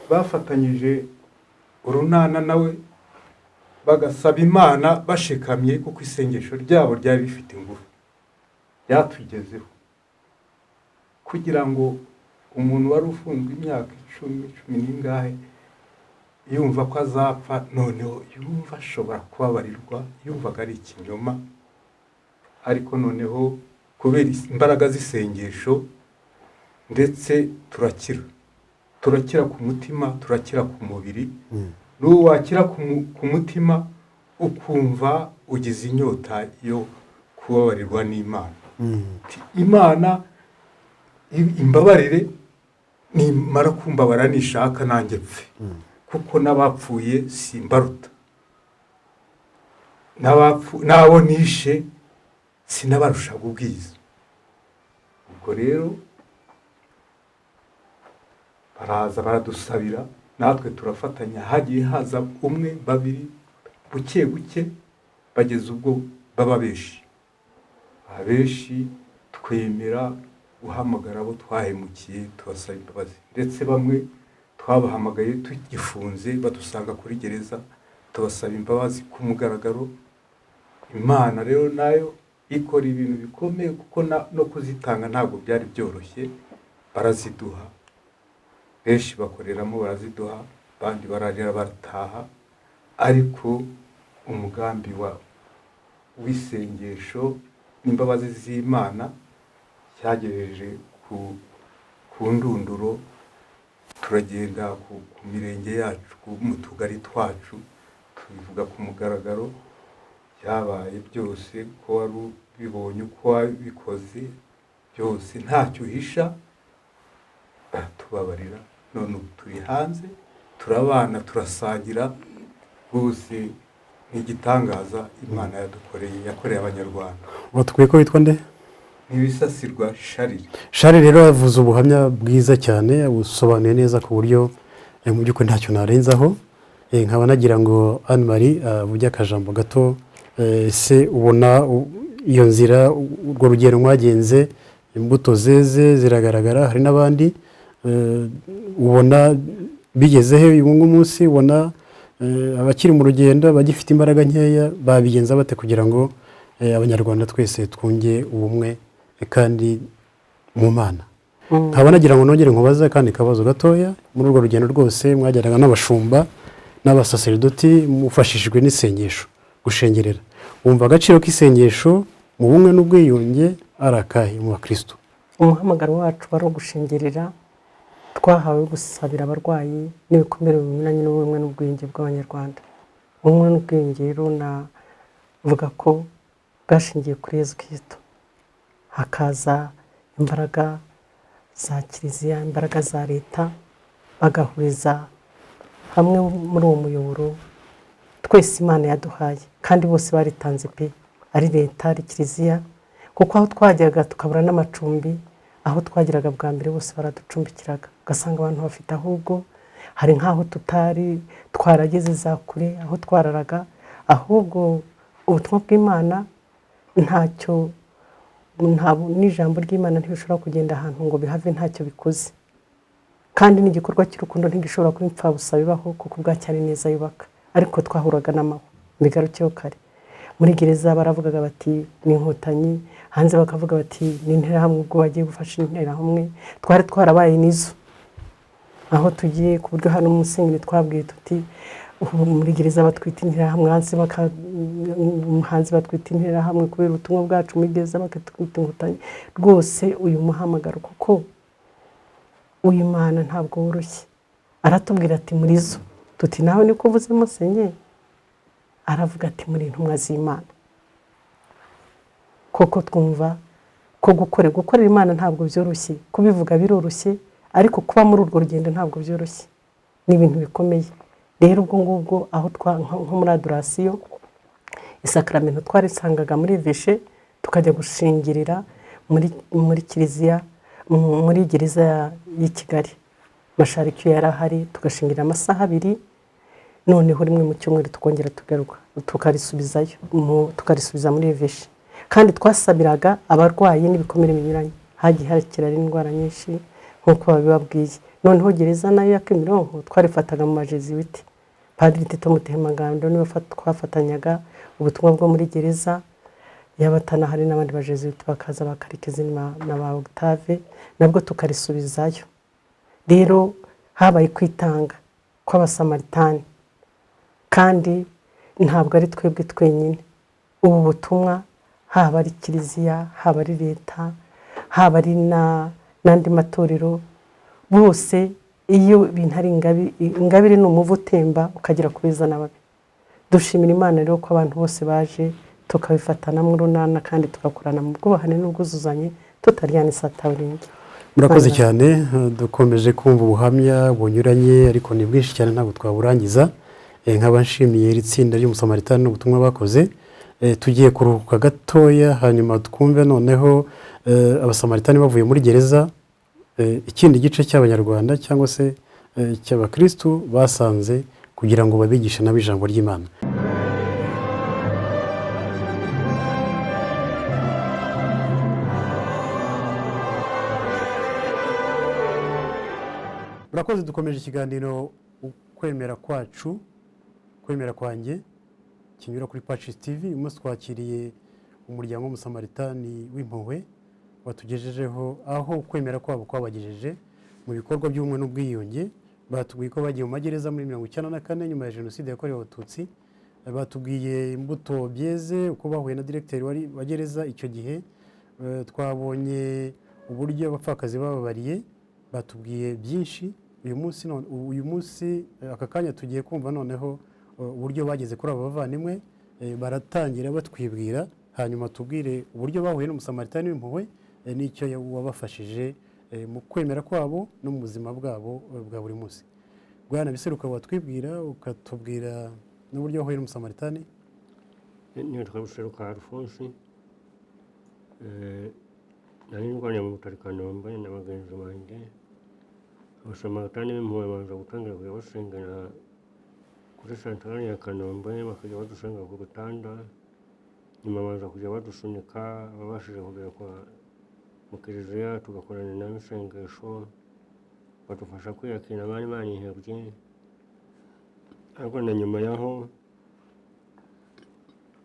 bafatanyije urunana nawe bagasaba Imana bashikamye, kuko isengesho ryabo ryari rifite ingufu, ryatugezeho kugira ngo umuntu wari ufunzwe imyaka 10 n'ingahe yumva ko azapfa, noneho yumva ashobora kubabarirwa, yumvaga ari ikinyoma. Ariko noneho kubera imbaraga z'isengesho ndetse turakira ku mutima, turakira ku mubiri. N'uwo wakira ku mutima ukumva ugize inyota yo kubabarirwa n'Imana. Imana imbabarire, nimara kumbabara nishaka nanjye pfe, kuko n'abapfuye simbaruta, n'abo nishe sinabarushaga ubwiza. Ubwo rero baraza baradusabira, natwe turafatanya. Hagiye haza umwe, babiri, buke buke, bageze ubwo baba benshi twemera guhamagara abo twahemukiye, tubasaba imbabazi. Ndetse bamwe twabahamagaye tugifunze, badusanga kuri gereza, tubasaba imbabazi ku mugaragaro. Imana rero nayo ikora ibintu bikomeye, kuko no kuzitanga ntabwo byari byoroshye. Baraziduha, benshi bakoreramo baraziduha, abandi bararira barataha. Ariko umugambi w'isengesho n'imbabazi z'Imana cyagejeje ku ndunduro. Turagenda ku mirenge yacu, mu tugari twacu, tubivuga ku mugaragaro. Byabaye byose ko wari ubibonye, uko wabikoze byose, ntacyo uhisha. Tubabarira, none ubu turi hanze, turabana, turasangira. Bose ni igitangaza Imana yakoreye Abanyarwanda. Watubwiye ko witwa nde? Ntibisasirwa Charles. Charles rero yavuze ubuhamya bwiza cyane, busobanuye neza ku buryo mu by'ukuri ntacyo narenzaho. Nkaba nagira ngo Anne Marie avuge akajambo gato. Se ubona iyo nzira, urwo rugero mwagenze, imbuto zeze ziragaragara, hari n'abandi ubona bigezeho uyu munsi, ubona abakiri mu rugendo bagifite imbaraga nkeya, babigenza bate kugira ngo Abanyarwanda twese twunge ubumwe kandi mu Mana? Nkaba nagira ngo nongere nkubaza kandi kabazo gatoya. Muri urwo rugendo rwose mwajyanaga n'abashumba n'abasaserdoti, mufashishijwe n'isengesho, gushengerera. Wumva agaciro k'isengesho mu bumwe n'ubwiyunge ari akahe mu bakristo? Umuhamagaro wacu wari ugushengerera. Twahawe gusabira abarwayi n'ibikomere binyuranye n'ubumwe n'ubwiyunge bw'Abanyarwanda. Ubumwe n'ubwiyunge rero navuga ko bwashingiye kuri Yezu Kristo, hakaza imbaraga za Kiliziya, imbaraga za leta, bagahuriza hamwe muri uwo muyoboro twese Imana yaduhaye, kandi bose baritanze pe, ari leta, ari Kiliziya. Kuko aho twajyaga tukabura n'amacumbi, aho twagiraga bwa mbere bose baraducumbikiraga, ugasanga abantu bafite, ahubwo hari nk'aho tutari twarageze za kure aho twararaga. Ahubwo ubutumwa bw'Imana n'ijambo ry'Imana ntibishobora kugenda ahantu ngo bihave ntacyo bikoze, kandi n'igikorwa cy'urukundo ntigishobora kuba impfabusa bibaho, kuko bwacyari neza yubaka. Ariko twahuraga n'amahwa, mbigarukeho kare. Muri gereza baravugaga bati ni inkotanyi, hanze bakavuga bati ni interahamwe, ubwo bagiye gufasha interahamwe. Twari twarabaye nizo, aho tugiye ku buryo hano Musenyeri twabwiye tuti ubu muri gereza batwita interahamwe, hanze batwita interahamwe kubera ubutumwa bwacu muri gereza bakatwita inkotanyi. Rwose uyu muhamagaro kuko uw'Imana ntabwo woroshye. Aratubwira ati muri zo, tuti nawe niko uvuze Musenyeri? Aravuga ati muri intumwa z'Imana. Koko twumva ko gukorera Imana ntabwo byoroshye, kubivuga biroroshye ariko kuba muri urwo rugendo ntabwo byoroshye, ni ibintu bikomeye. Rero ubwo ngubwo aho nko muri adorasiyo isakaramento twarisangaga muri Eveshe, tukajya gushingirira muri kiliziya muri gereza y'i Kigali. Mashariki yari ahari, tugashingira amasaha 2, noneho rimwe mu cyumweru tukongera tugaruka tukarisubiza muri Eveshe. Kandi twasabiraga abarwayi n'ibikomere binyuranye, hagiye hakira indwara nyinshi nk'uko babibabwiye. Noneho gereza nayo ya Kimironko twarifataga mu majeziwiti. Padiri Tito Mutemangando niwe twafatanyaga ubutumwa bwo muri gereza y'abatana, hari n'abandi bajeziwiti bakaza bakarikeza na ba Octave, nabwo tukarisubizayo. Rero habaye kwitanga kw'abasamaritani, kandi ntabwo ari twebwe twenyine. Ubu butumwa haba ari kiliziya, haba ari leta, haba ari n'andi matorero, bose iyo ibintu ari ingabire ni umuvu utemba ukagera ku bizana babi. Dushimira Imana rero ko abantu bose baje tukabifatanamo urunana kandi tugakorana mu bwubahane n'ubwuzuzanye tutaryana isataburingi. Murakoze cyane, dukomeje kumva ubuhamya bunyuranye ariko ni bwinshi cyane ntabwo twaburangiza. Nkaba nshimiye iri tsinda ry'Umusamaritani n'ubutumwa bakoze. Tugiye kuruhuka gatoya hanyuma twumve noneho abasamaritani bavuye muri gereza ikindi gice cy'abanyarwanda cyangwa se cy'abakristu basanze kugira ngo babigishe nabo ijambo ry'Imana. Murakoze, dukomeje ikiganiro ukwemera kwacu, kwemera kwanjye kinyura kuri Patches TV. Umunsi twakiriye umuryango w'Umusamaritani w'Impuhwe watugejejeho aho kwemera kwabo kwabagejeje mu bikorwa by'ubumwe n'ubwiyunge. Batubwiye ko bagiye mu magereza muri 1994 nyuma ya jenoside yakorewe Abatutsi. Batubwiye imbuto byeze, uko bahuye na directeur wa gereza icyo gihe. Twabonye uburyo abapfakazi bababariye, batubwiye byinshi. Uyu munsi aka kanya tugiye kumva noneho uburyo bageze kuri abo bavandimwe. Baratangira batwibwira, hanyuma tubwire uburyo bahuye n'Umusamaritani w'Impuhwe n'icyo wabafashije mu kwemera kwabo no mu buzima bwabo bwa buri munsi. Bwana Biseruka, watwibwira ukatubwira n'uburyo wahuye n'Umusamaritani? Nitwa Biseruka Alphonse, nari ndwanya mu Butare Kanombe na bagenzi banjye. Abasamaritani b'Impuhwe baza gutangira kujya basengera kuri santarari ya Kanombe, bakajya badusanga ku bitanda, nyuma baza kujya badusunika ababashije kugera mu kiliziya tugakorana nabo isengesho, badufasha kwiyakira abari barihebye. Ariko na nyuma yaho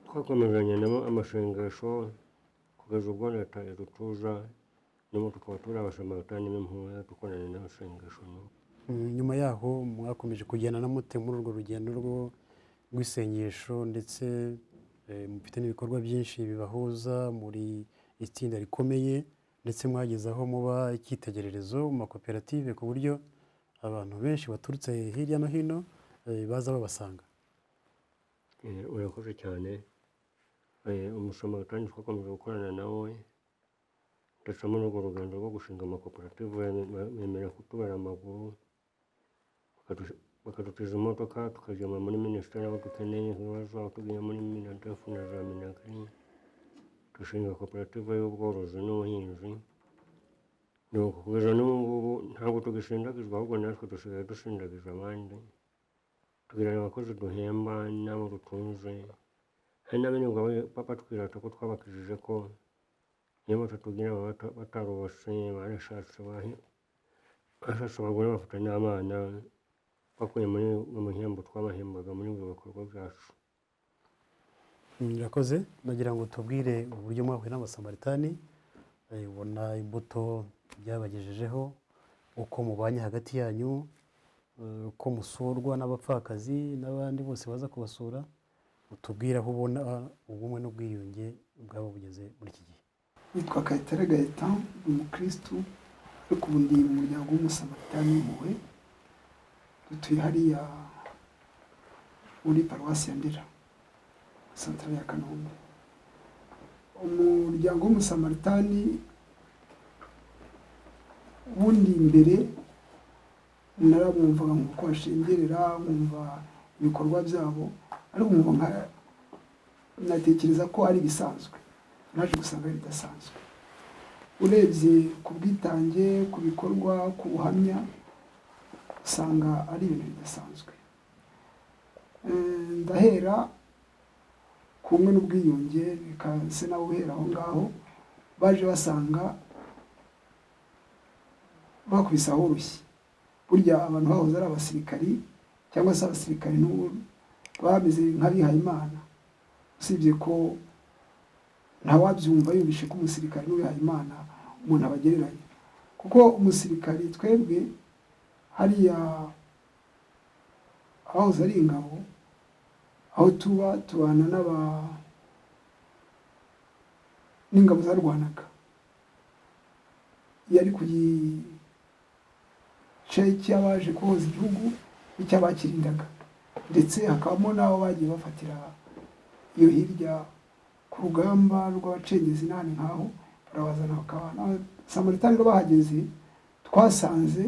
twakomezanya nabo amasengesho kugeza ubwo leta idutuza, n'ubu tukaba turi abasamaritani b'Impuhwe dukorana nabo isengesho. Nyuma yaho mwakomeje kugenda namute muri urwo rugendo rw'isengesho, ndetse mufite n'ibikorwa byinshi bibahuza muri itsinda rikomeye, ndetse mwageze aho muba icyitegererezo mu makoperative ku buryo abantu benshi baturutse hirya no hino baza babasanga. Urakoze cyane. Umusamaritani twakomeje gukorana nawe, ndetse muri urwo rugendo rwo gushinga amakoperative bemera kutubera amaguru, bakadutiza imodoka tukajyama muri minisiteri aho dukeneye ibibazo, aho tugiye muri Minadefu na za Minagri, dushinga koperative y'ubworozi n'ubuhinzi. Kugeza n'ubu ngubu ntabwo tugisindagizwa, ahubwo natwe dusigaye dusindagiza abandi, tugira abakozi duhemba n'abo dutunze. Hari n'abenebwa papa twirata ko twabakijije ko niyo batatugira batarubase, barashatse abagore bafata n'abana, bakuye mu bihembo twabahembaga muri ibyo bikorwa byacu. Murakoze, nagira ngo tubwire uburyo mwahuye n'Abasamaritani, ubona imbuto byabagejejeho, uko mubanye hagati yanyu, ko musurwa n'abapfakazi n'abandi bose baza kubasura, utubwire aho ubona ubumwe n'ubwiyunge bwaba bugeze muri iki gihe. Nitwa Kayitare Gaëtan, ndi umukristu ariko ubu ndi mu muryango w'Umusamaritani w'Impuhwe, dutuye hariya muri paruwasi ya Ndera, santara ya Kanombe. Umuryango w'Umusamaritani ubundi mbere narabumvaga nk'uko bashengerera, nkumva ibikorwa byabo, ariko nkumva natekereza ko ari bisanzwe, naje gusanga ari bidasanzwe. Urebye ku bwitange, ku bikorwa, ku buhamya, usanga ari ibintu bidasanzwe. Ndahera ku bumwe n'ubwiyunge, bikase nawe uhera aho ngaho, baje basanga bakubise ahoroshye. Burya abantu bahoze ari abasirikari cyangwa se abasirikari n'ubu bameze nk'abihaye Imana, usibye ko ntawabyumva yumvishe ko umusirikari n'uwihaye Imana umuntu abagereranya, kuko umusirikari twebwe hariya abahoze ari ingabo, aho tubana n'ingabo zarwanaga, yari ku gice cy'abaje kuboza igihugu n'icy'abakirindaga, ndetse hakabamo n'abo bagiye bafatira iyo hirya ku rugamba rw'abacengezi n'ahandi nk'aho barabazana bakabana. Abasamaritani rero bahageze, twasanze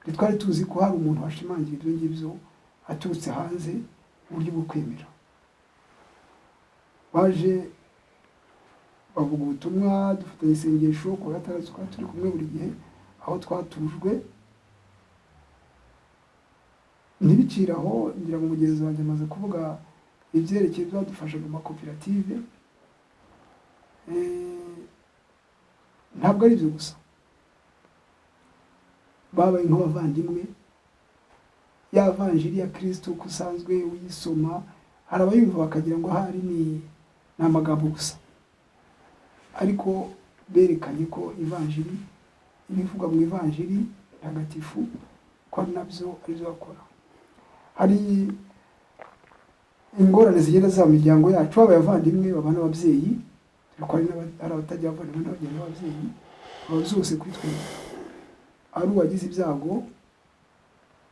ntitwari tuzi ko hari umuntu washimangira ibyo ngibyo aturutse hanze mu buryo bwo kwemera. Baje bavuga ubutumwa, dufatanya isengesho, ku wa gatandatu twari turi kumwe buri gihe, aho twatujwe. Ntibicire aho, ngira ngo mugenzi wanjye amaze kuvuga ibyerekeye byadufashaga mu makoperative. Ntabwo ari byo gusa, babaye nk'abavandimwe. Ya vanjiri ya Kristo uko usanzwe uyisoma, hari abayumva bakagira ngo ahari ni amagambo gusa, ariko berekanye ko ivanjiri, ibivugwa mu ivanjiri ntagatifu, ko nabyo ari byo bakora. Hari ingorane zigenda za miryango yacu, babaye abavandimwe, baba n'ababyeyi, ariko hari abatajya abavandimwe n'abagenda n'ababyeyi, baba byose kuri twe. Ari uwagize ibyago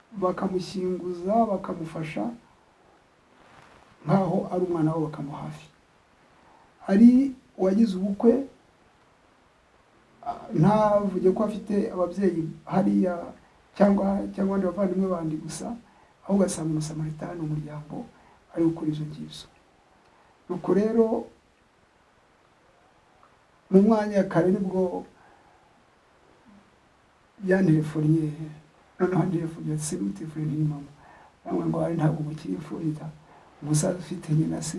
bakamushyinguza, bakamufasha nk'aho ari umwana wabo, bakamuha hafi. Ari uwagize ubukwe, ntavuge ko afite ababyeyi hariya cyangwa abandi bavandimwe bandi gusa, aho ugasanga Umusamaritani umuryango ari gukora ibyo ngibyo. Nuko rero mu mwanya kare nibwo yantelefoniye, noneho ntelefoniye ati "Sinutefone ni mama." Bamwe ngo hari ntabwo mukiri imfurita, umusaza ufite nyina se,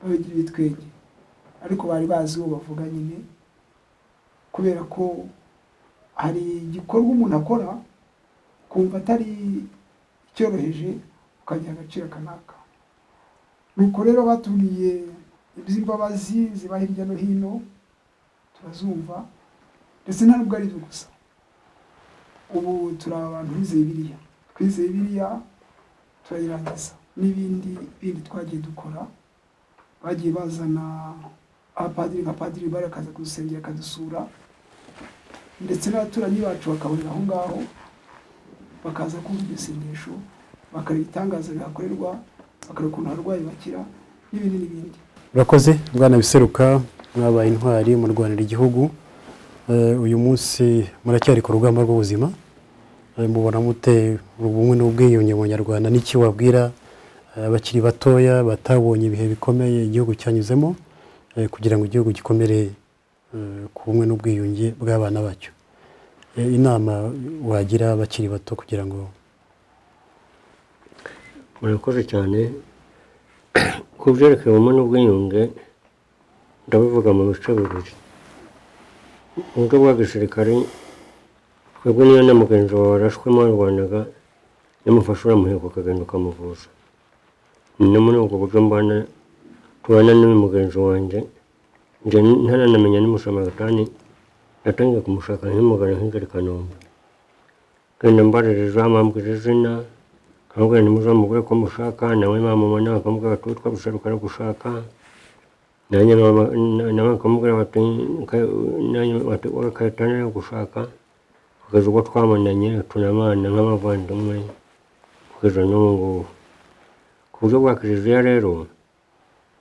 babigira ibitwenge, ariko bari bazi uwo bavuga nyine, kubera ko hari igikorwa umuntu akora kumva atari icyoroheje, ukagira agaciro kanaka. Nuko rero batubwiye iby'imbabazi ziba hirya no hino, turazumva, ndetse nta nubwo ari byo gusa. Ubu turi abantu bizeye Bibiliya, twizeye Bibiliya turayirangiza, n'ibindi twagiye dukora. Bagiye bazana abapadiri nka Padiri Bari akaza kudusengera, akadusura, ndetse n'abaturanyi bacu bakabonera aho ngaho, bakaza kumva iryo sengesho, bakareba ibitangaza bihakorerwa, bakareba ukuntu abarwayi bakira, n'ibindi n'ibindi. Murakoze Bwana Biseruka, mwabaye intwari murwanira igihugu. Uyu munsi muracyari ku rugamba rw'ubuzima, mubona mute ubumwe n'ubwiyunge mu Banyarwanda? N'iki wabwira abakiri batoya batabonye ibihe bikomeye igihugu cyanyuzemo, kugira ngo igihugu gikomere ku bumwe n'ubwiyunge bw'abana bacyo? Inama wagira abakiri bato kugira ngo... Murakoze cyane. Ku byerekeye ubumwe n'ubwiyunge, ndabivuga mu bice bibiri. Mu buryo bwa gisirikare, twebwe niyo na mugenzi wawe warashwemo warwanaga, yamufasha uramuheka ukagenda ukamuvuza. Ni muri ubwo buryo tubana n'uyu mugenzi wanjye. Njye ntaranamenya n'Umusamaritani, natangiye kumushaka nkimugana nkigera i Kanombe. genda mbaririza amambwira izina akamubwira ntimuzamubwire ko mushaka nawe mamubona akamubwira bati witwa Buseruka aragushaka nanjye nawe akamubwira bati wowe Kayitana aragushaka kugeza ubwo twamananye tunabana nk'abavandimwe kugeza n'ubu ngubu ku buryo bwa kiliziya rero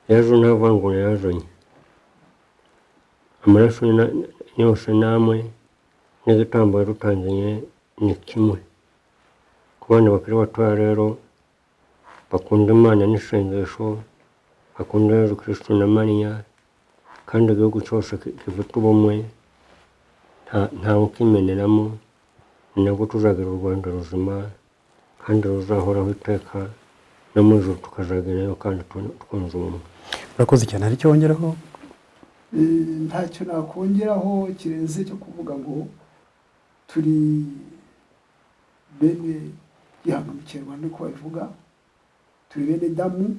yezu nta vangura yazanye amaraso yose namwe n'igitambo yarutangiye ni kimwe ku bana bakiri batoya rero bakunda Imana n'isengesho bakunda Yezu Kristo na Mariya kandi igihugu cyose gifite ubumwe ntawe ukimeneramo ni nabwo tuzagira u Rwanda ruzima kandi ruzahoraho iteka no mu ijuru tukazagerayo kandi twunze ubumwe. urakoze cyane hari icyo wongeraho? ntacyo nakongeraho kirenze cyo kuvuga ngo turi bene gihanga mu Kinyarwanda uko babivuga, turi bene damu,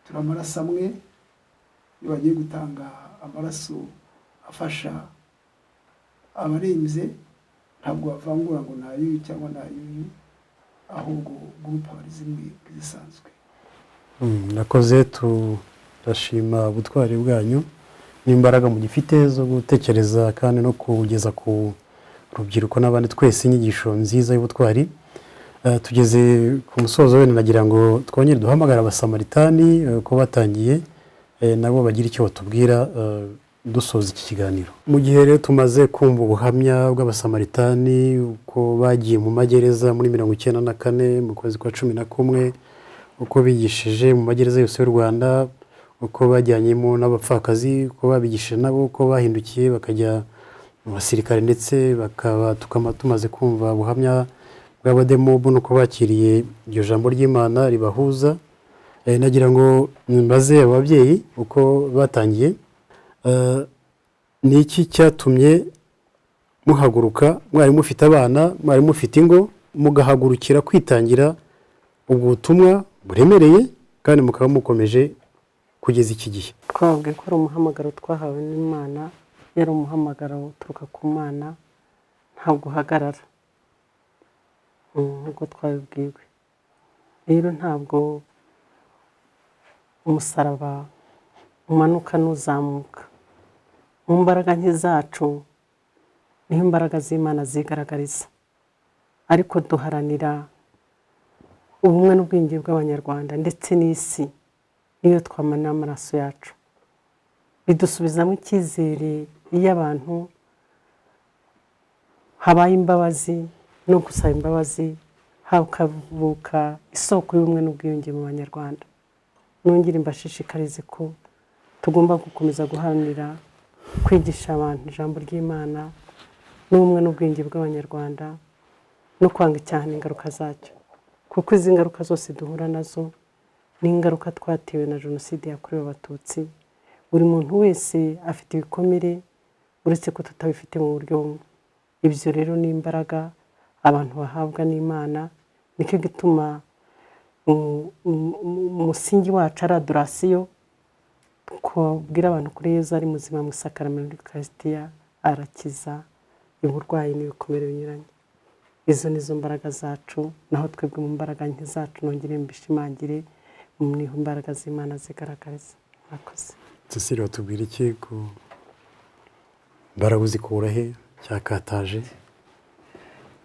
turi amaraso amwe. Iyo bagiye gutanga amaraso afasha abarembye ntabwo bavangura ngo n'ay'uyu cyangwa n'ay'uyu, ahubwo gurupe aba ari zimwe zisanzwe. nakoze turashima ubutwari bwanyu n'imbaraga mugifite zo gutekereza kandi no kugeza ku rubyiruko n'abandi twese inyigisho nziza y'ubutwari. Tugeze ku musozo wenda nagira ngo twongere duhamagara abasamaritani ko batangiye nabo bagira icyo batubwira dusoza iki kiganiro. Mu gihe rero tumaze kumva ubuhamya bw'abasamaritani uko bagiye mu magereza muri 1994 mu kwezi kwa 11, uko bigishije mu magereza yose y'u Rwanda, uko bajyanyemo n'abapfakazi, uko babigishije nabo, uko bahindukiye bakajya mu basirikare ndetse tukaba tumaze kumva ubuhamya bw'abademobu nuko bakiriye iryo jambo ry'Imana ribahuza. Nagira ngo mbaze ababyeyi uko batangiye, ni iki cyatumye muhaguruka mwari mufite abana, mwari mufite ingo, mugahagurukira kwitangira ubwo butumwa buremereye kandi mukaba mukomeje kugeza iki gihe? twabwiye ko ari umuhamagaro twahawe n'Imana, yari umuhamagaro uturuka ku Mana, ntabwo uhagarara nk'uko twabibwiwe. Rero ntabwo umusaraba umanuka n'uzamuka, mu mbaraga nke zacu niho imbaraga z'Imana zigaragariza, ariko duharanira ubumwe n'ubwiyunge bw'Abanyarwanda ndetse n'isi. Niyo twamanira amaraso yacu bidusubizamo icyizere iyo abantu habaye imbabazi no gusaba imbabazi, hakavuka isoko y'ubumwe n'ubwiyunge mu Banyarwanda. Nongere mbashishikarize ko tugomba gukomeza guharanira kwigisha abantu ijambo ry'Imana n'ubumwe n'ubwiyunge bw'Abanyarwanda no kwanga icyaha n'ingaruka zacyo, kuko izi ngaruka zose duhura nazo ni ingaruka twatewe na Jenoside yakorewe Abatutsi. Buri muntu wese afite ibikomere uretse ko tutabifite mu buryo bumwe. Ibyo rero ni imbaraga abantu bahabwa n'Imana, nicyo gituma umusingi wacu ari adorasiyo, kubwira abantu kuri Yezu ari muzima mu isakaramentu y'Ukaristiya, arakiza uburwayi n'ibikomere binyuranye. Izo nizo mbaraga zacu, naho twebwe mu mbaraga nke zacu nongere mbishimangire niho imbaraga z'Imana zigaragariza. Murakoze. Cecile, watubwira iki ku mbaraga uzikura he cyakataje?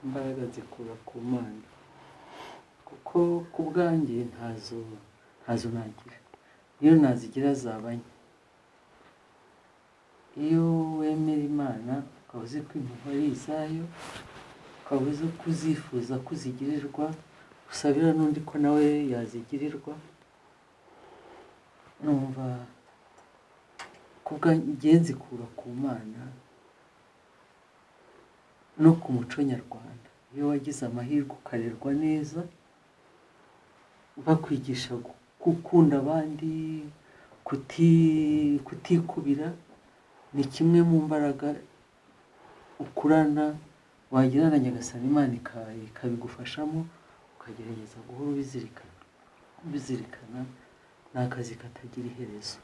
Imbaraga zikura ku Mana, kuko ku bwanjye ntazo nagira. Iyo nazigira zabanye, iyo wemera Imana ukaba uzi ko impuhwe ari izayo, ukaba uzi kuzifuza kuzigirirwa, usabira n'undi ko nawe yazigirirwa, numva ku bwanjye nzikura ku Mana no ku muco nyarwanda. Iyo wagize amahirwe ukarerwa neza, bakwigisha gukunda abandi, kutikubira, ni kimwe mu mbaraga ukurana wagira na Nyagasani Imana ikabigufashamo, ukagerageza guhora ubizirikana. Ni akazi katagira iherezo.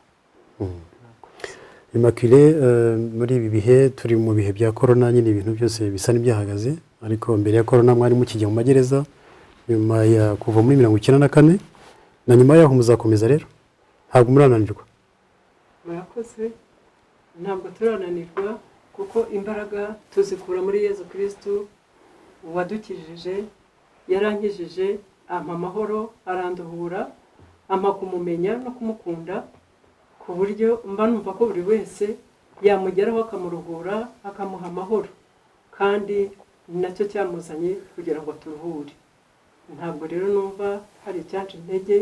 Immaculée, muri ibi bihe turi mu bihe bya corona, nyine ibintu byose bisa n'ibyahagaze, ariko mbere ya korona mwari mukijya mu magereza nyuma ya kuva muri 1994 na nyuma yaho muzakomeza rero ntabwo murananirwa. murakoze ntabwo turananirwa kuko imbaraga tuzikura muri Yezu Kristo wadukijije yarankijije ampa amahoro aranduhura ampa kumumenya no kumukunda ku buryo mba numva ko buri wese yamugeraho akamuruhura akamuha amahoro kandi nacyo cyamuzanye kugira ngo turuhure. Ntabwo rero numva hari icyanca intege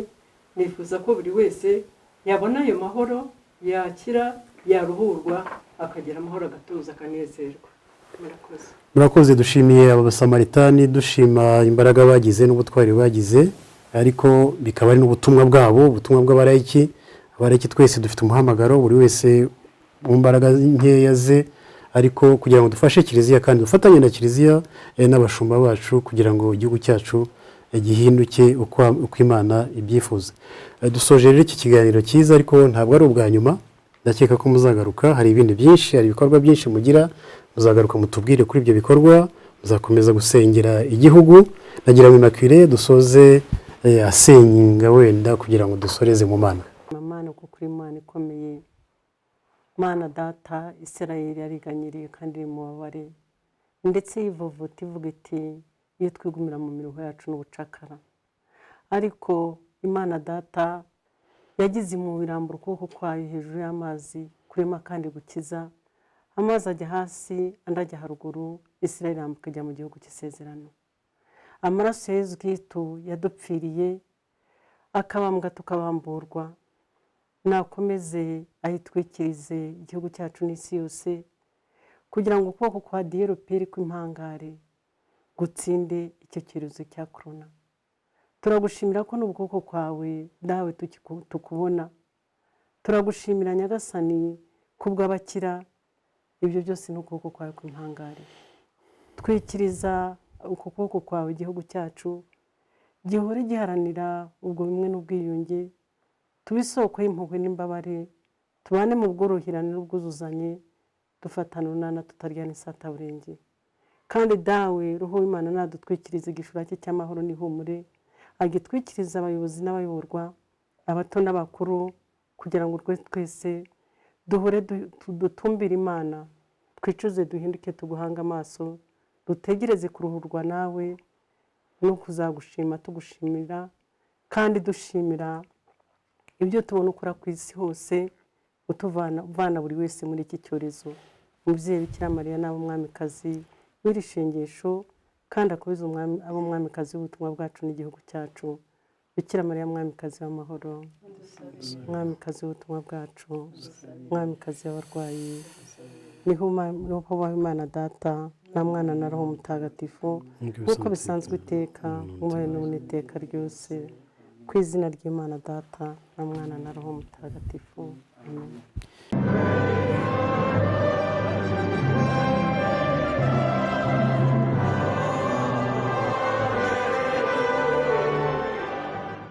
nifuza ko buri wese yabona ayo mahoro yakira yaruhurwa akagira amahoro agatuza akanezerwa. Murakoze dushimiye aba basamaritani dushima imbaraga bagize n'ubutwari bagize ariko bikaba ari n'ubutumwa bwabo ubutumwa bw'abarayiki twese dufite umuhamagaro buri wese mu mbaraga nkeya ze ariko kugira ngo dufashe kiliziya kandi dufatanye na kiliziya n'abashumba bacu kugira ngo igihugu cyacu gihinduke uko Imana ibyifuza. Dusoje rero iki kiganiro cyiza ariko ntabwo ari ubwa nyuma ndakeka ko muzagaruka hari ibindi byinshi hari ibikorwa byinshi mugira muzagaruka mutubwire kuri ibyo bikorwa muzakomeza gusengera igihugu nagira ngo Immaculée dusoze asenga wenda kugira ngo dusoreze mu Mana. Mana kuko uri Imana ikomeye Mana data Isirayeli yariganyiriye kandi mubabare ndetse yivuvuta ivuga iti iyo twigumira mu miruho yacu n'ubucakara ariko Imana data yagize mu birambura ukuboko kwayo hejuru y'amazi kurema kandi gukiza amazi ajya hasi andi ajya haruguru Isirayeli irambuka ijya mu gihugu cy'isezerano. Amaraso ya Yezu Kristo yadupfiriye akabambwa tukabamburwa nakomeze ayitwikirize igihugu cyacu n'isi yose kugira ngo ukuboko kwa DRPR kw'impangare gutsinde icyo cyorezo cya corona. Turagushimira ko n'ubukoko kwawe dawe tukubona turagushimira Nyagasani kubw'abakira ibyo byose n'ukuboko kwawe kw'impangare twikiriza uko kuboko kwawe igihugu cyacu gihore giharanira ubwo bimwe n'ubwiyunge tubisoko y'impuhwe n'imbabare tubane mu bworoherane n'ubwuzuzanye dufatana unana tutarya n'isataburenge kandi dawe roho w'Imana nadutwikiriza igishura cye cy'amahoro n'ihumure agitwikiriza abayobozi n'abayoborwa abato n'abakuru kugira ngo twese duhore dutumbira Imana twicuze duhinduke tuguhanga amaso dutegereze kuruhurwa nawe no kuzagushima tugushimira kandi dushimira ibyo tubona ukora ku isi hose utuvana buri wese muri iki cyorezo. Umubyeyi Bikira Mariya n'abo mwamikazi w'iri shengesho kandi akomeze abo mwamikazi w'ubutumwa bwacu n'igihugu cyacu. Bikira Mariya mwamikazi w'amahoro mwamikazi w'ubutumwa bwacu mwamikazi w'abarwayi niho baho Imana data na mwana na roho mutagatifu nk'uko bisanzwe iteka mubaye n'iteka ryose ku izina ry'Imana data na mwana na roho mutagatifu amen.